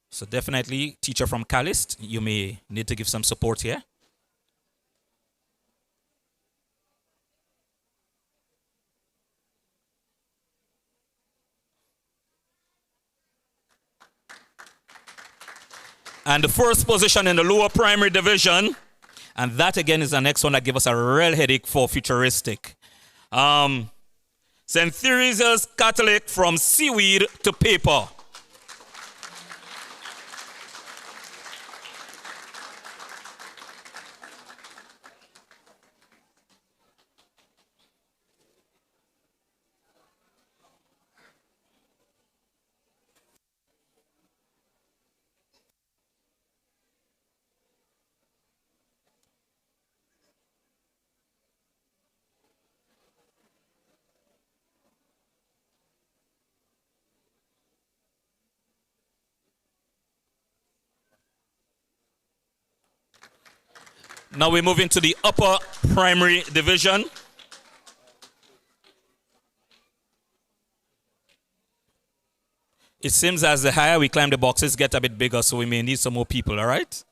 So definitely, teacher from Calist, you may need to give some support here. And the first position in the lower primary division, and that again is the next one that gives us a real headache for futuristic. St. Theresa's Catholic, from seaweed to paper. Now we move into the upper primary division. It seems as the higher we climb the boxes get a bit bigger, so we may need some more people, all right?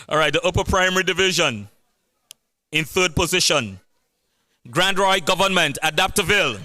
All right, the upper primary division. In third position, Grand Roy Government, Adaptaville.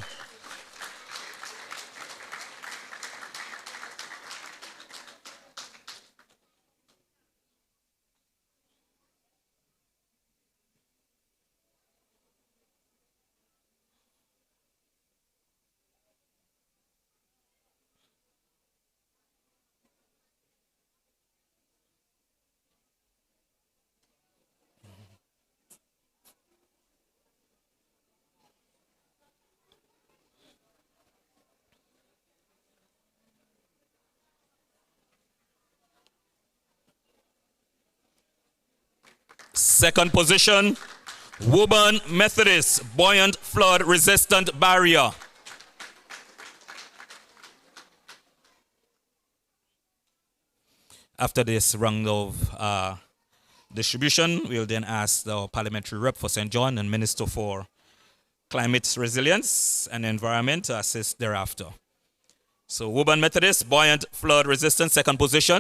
Second position, Woburn Methodist, Buoyant Flood Resistant Barrier. After this round of distribution, we'll then ask the parliamentary rep for St. John and Minister for climate resilience and environment to assist thereafter. So Woburn Methodist, buoyant flood resistance, second position.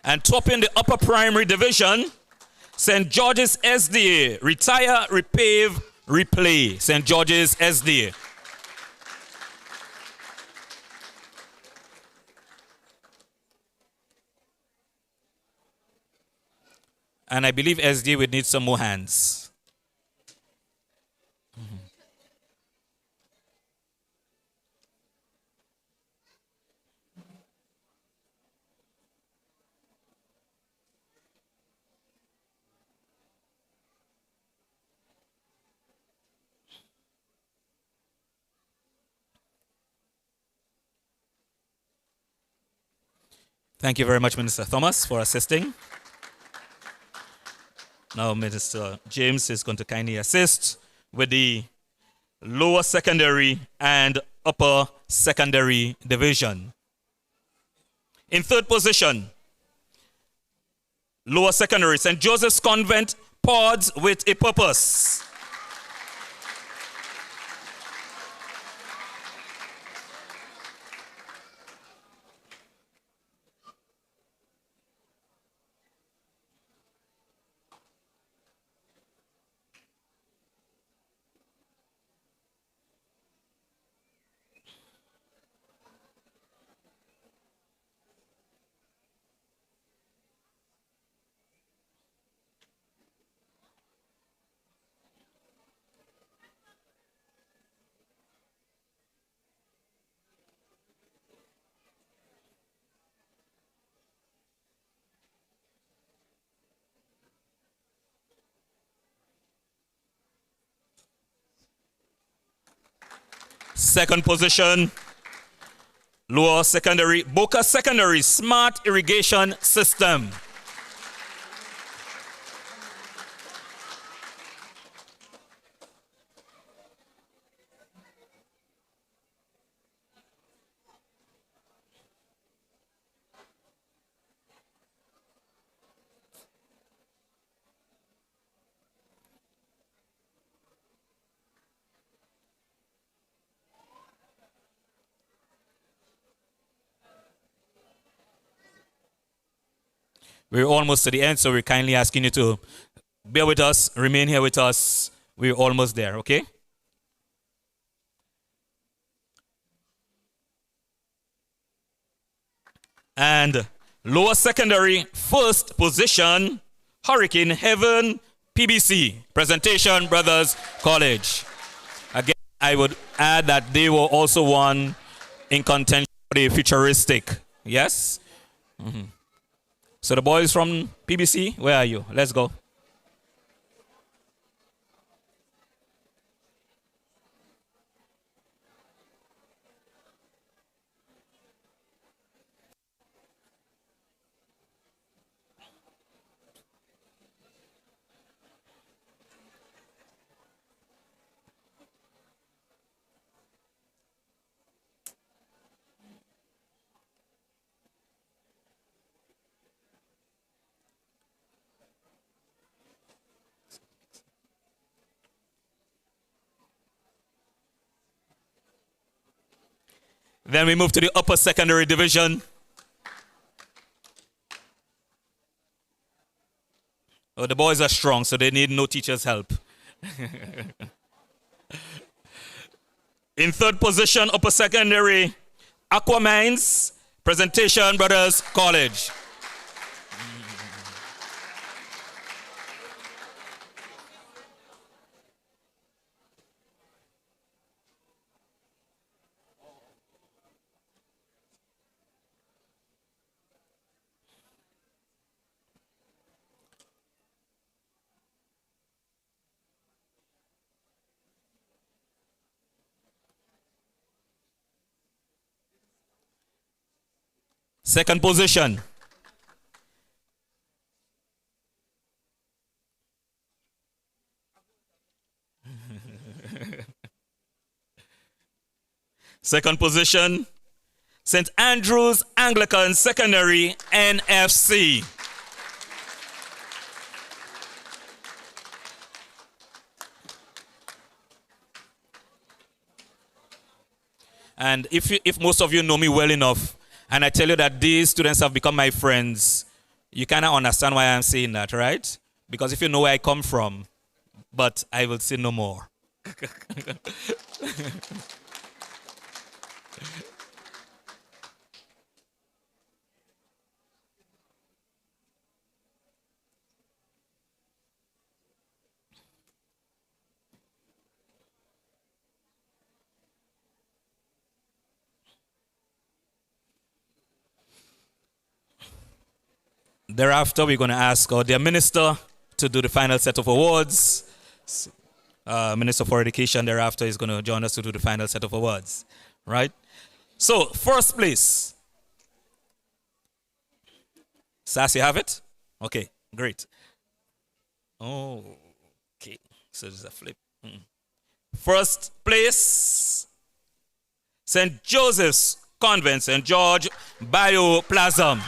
And topping the upper primary division, St. George's SDA, retire, repave, replay. St. George's SDA. And I believe SDA would need some more hands. Thank you very much, Minister Thomas, for assisting. Now, Minister James is going to kindly assist with the lower secondary and upper secondary division. In third position, lower secondary, St. Joseph's Convent, Pods with a Purpose. Second position, lower secondary, Boca Secondary, Smart Irrigation System. We're almost to the end, so we're kindly asking you to bear with us, remain here with us. We're almost there, okay? And lower secondary, first position, Hurricane Heaven, PBC, Presentation Brothers College. Again, I would add that they were also one in contention for the futuristic. Yes? Mm-hmm. So the boys from PBC, where are you? Let's go. Then we move to the upper secondary division. Oh, the boys are strong, so they need no teacher's help. In third position, upper secondary, Aquamines, Presentation Brothers College. Second position. Second position, St. Andrew's Anglican Secondary, NFC. And if most of you know me well enough, and I tell you that these students have become my friends, you kind of understand why I'm saying that, right? Because if you know where I come from, but I will say no more. Thereafter, we're going to ask their minister to do the final set of awards. Minister for Education thereafter is going to join us to do the final set of awards. Right? So, first place. Sass, you have it? Okay, great. Oh, okay. So there's a flip. First place, St. Joseph's Convent, St. George Bioplasm.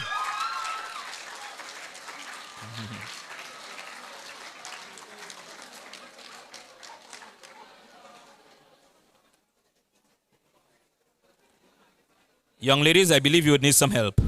Young ladies, I believe you would need some help.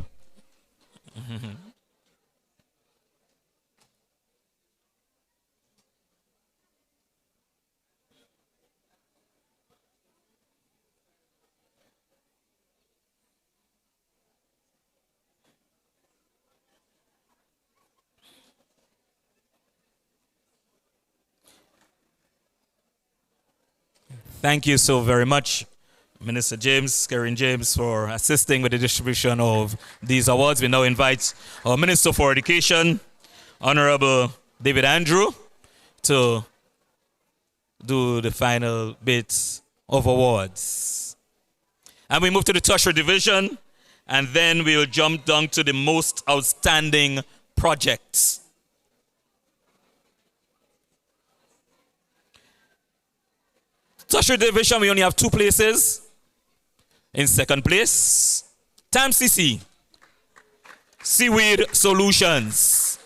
Thank you so very much, Minister James, Karen James, for assisting with the distribution of these awards. We now invite our Minister for Education, Honorable David Andrew, to do the final bits of awards. And we move to the tertiary division, and then we'll jump down to the most outstanding projects. Tertiary division, we only have 2 places. In second place, TAMCC, Seaweed Solutions.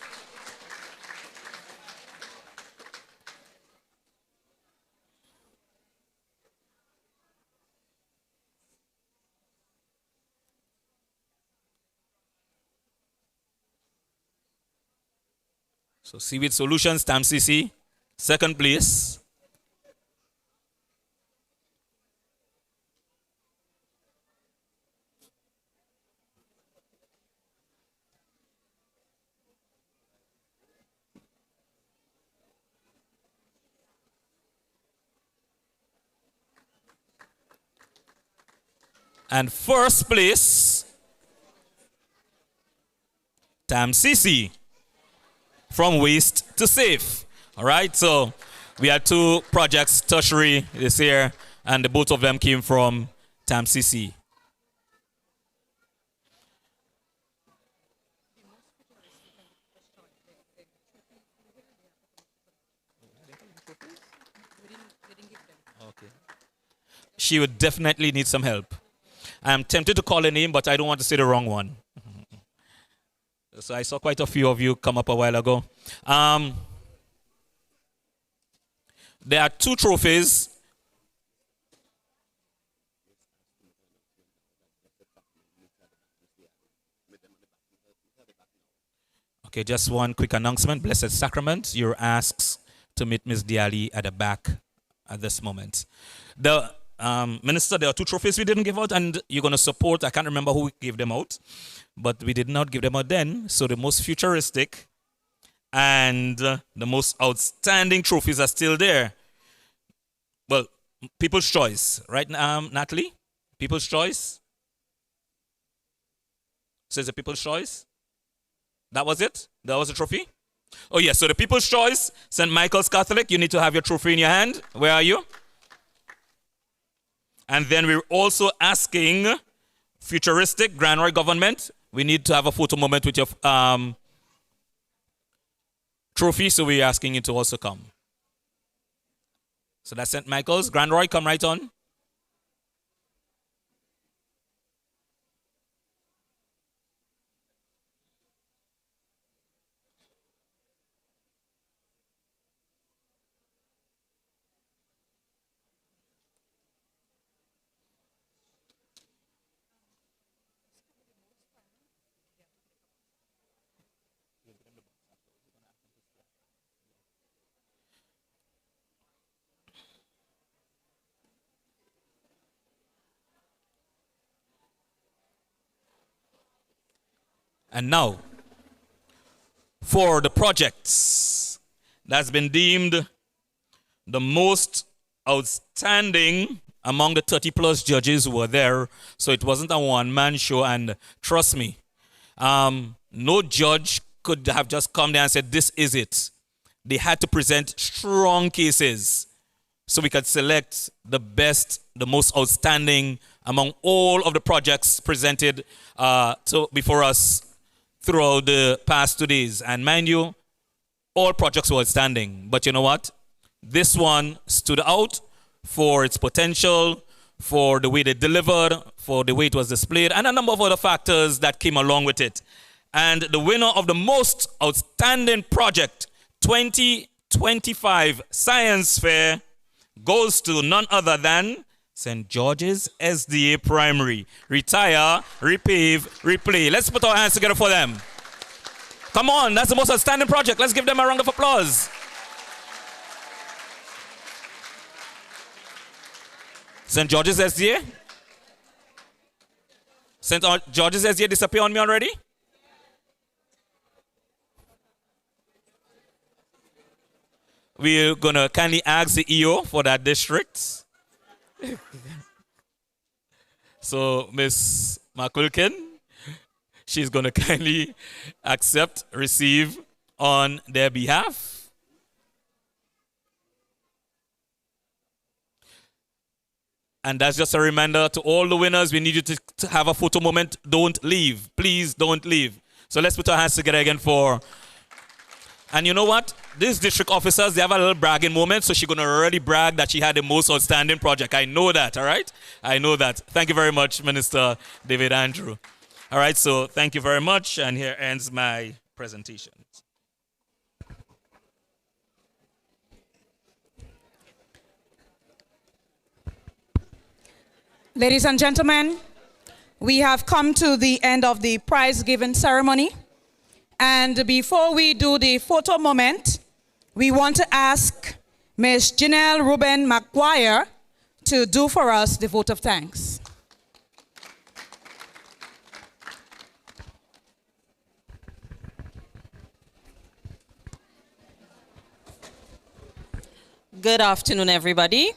So Seaweed Solutions, TAMCC, second place. And first place, TAMCC, From Waste to Safe. All right, so we had 2 projects, tertiary this year, and both of them came from TAMCC. Okay. She would definitely need some help. I'm tempted to call a name, but I don't want to say the wrong one. So I saw quite a few of you come up a while ago. There are 2 trophies. Okay, just one quick announcement. Blessed Sacrament, you're asked to meet Ms. Diali at the back at this moment. The Minister, there are 2 trophies we didn't give out, and you're going to support. I can't remember who gave them out, but we did not give them out then. So the most futuristic and the most outstanding trophies are still there. Well, People's Choice, right, Natalie? People's Choice? So it's a People's Choice? That was it? That was the trophy? Oh, yes. So the People's Choice, St. Michael's Catholic, you need to have your trophy in your hand. Where are you? And then we're also asking futuristic Grand Roy government. We need to have a photo moment with your trophy, so we're asking you to also come. So that's St. Michael's. Grand Roy, come right on. And now, for the projects that's been deemed the most outstanding among the 30 plus judges who were there. So it wasn't a one-man show, and trust me, no judge could have just come there and said, this is it. They had to present strong cases so we could select the best, the most outstanding among all of the projects presented before us throughout the past 2 days. And mind you, all projects were outstanding. But you know what? This one stood out for its potential, for the way they delivered, for the way it was displayed, and a number of other factors that came along with it. And the winner of the most outstanding project 2025 Science Fair goes to none other than St. George's SDA Primary. Retire, repave, replay. Let's put our hands together for them. Come on, that's the most outstanding project. Let's give them a round of applause. St. George's SDA? St. George's SDA disappear on me already? We're going to kindly ask the EO for that district. So, Miss McQuilkin, she's going to kindly accept, receive on their behalf. And that's just a reminder to all the winners. We need you to have a photo moment. Don't leave. Please don't leave. So let's put our hands together again for... And you know what? These district officers, they have a little bragging moment. So she's going to really brag that she had the most outstanding project. I know that, all right? I know that. Thank you very much, Minister David Andrew. All right, so thank you very much. And here ends my presentation. Ladies and gentlemen, we have come to the end of the prize-giving ceremony. And before we do the photo moment, we want to ask Ms. Janelle Ruben McGuire to do for us the vote of thanks. Good afternoon, everybody.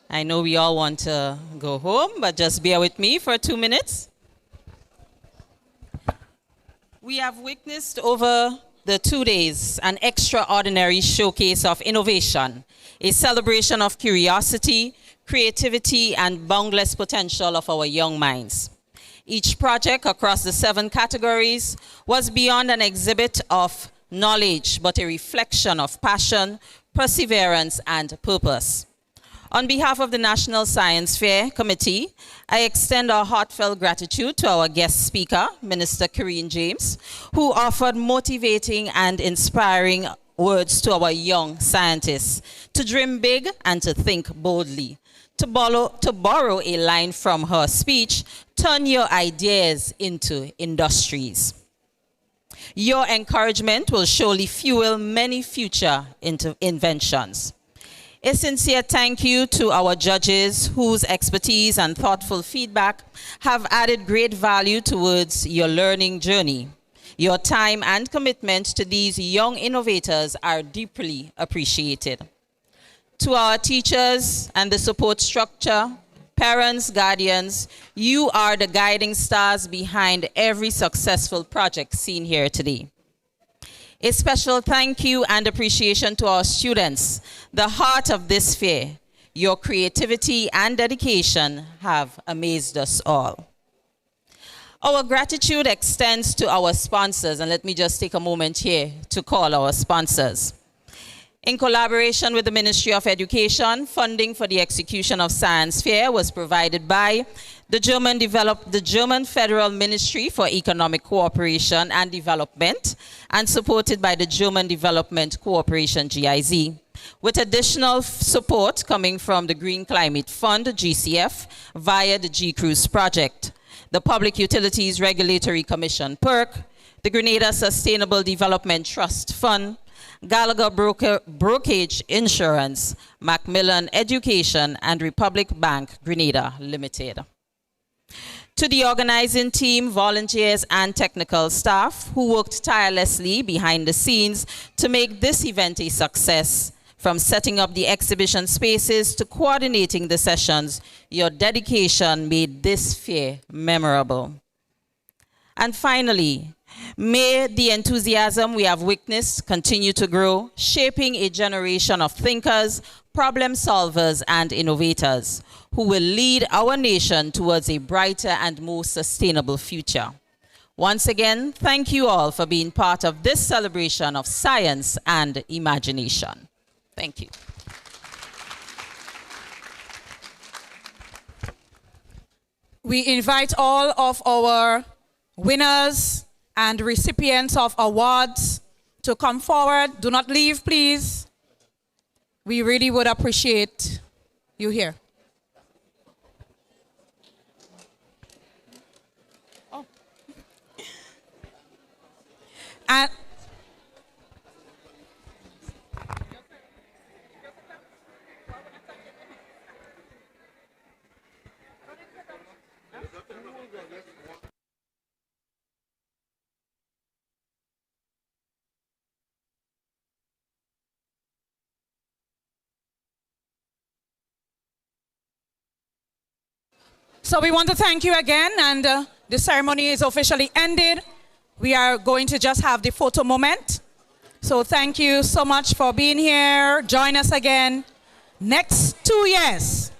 I know we all want to go home, but just bear with me for 2 minutes. We have witnessed over the 2 days an extraordinary showcase of innovation, a celebration of curiosity, creativity, and boundless potential of our young minds. Each project across the 7 categories was beyond an exhibit of knowledge, but a reflection of passion, perseverance, and purpose. On behalf of the National Science Fair Committee, I extend our heartfelt gratitude to our guest speaker, Minister Karine James, who offered motivating and inspiring words to our young scientists to dream big and to think boldly. To borrow a line from her speech, turn your ideas into industries. Your encouragement will surely fuel many future inventions. A sincere thank you to our judges whose expertise and thoughtful feedback have added great value towards your learning journey. Your time and commitment to these young innovators are deeply appreciated. To our teachers and the support structure, parents, guardians, you are the guiding stars behind every successful project seen here today. A special thank you and appreciation to our students, the heart of this fair. Your creativity and dedication have amazed us all. Our gratitude extends to our sponsors, and let me just take a moment here to call our sponsors. In collaboration with the Ministry of Education, funding for the execution of Science Fair was provided by the German Federal Ministry for Economic Cooperation and Development, and supported by the German Development Cooperation, GIZ, with additional support coming from the Green Climate Fund, GCF, via the GCRUISE project, the Public Utilities Regulatory Commission, PERC, the Grenada Sustainable Development Trust Fund, Gallagher Brokerage Insurance, Macmillan Education, and Republic Bank Grenada Limited. To the organizing team, volunteers, and technical staff who worked tirelessly behind the scenes to make this event a success. From setting up the exhibition spaces to coordinating the sessions, your dedication made this fair memorable. And finally, may the enthusiasm we have witnessed continue to grow, shaping a generation of thinkers, problem solvers, and innovators who will lead our nation towards a brighter and more sustainable future. Once again, thank you all for being part of this celebration of science and imagination. Thank you. We invite all of our winners and recipients of awards to come forward. Do not leave, please. We really would appreciate you here. Oh. And so we want to thank you again, and the ceremony is officially ended. We are going to just have the photo moment. So thank you so much for being here. Join us again next 2 years.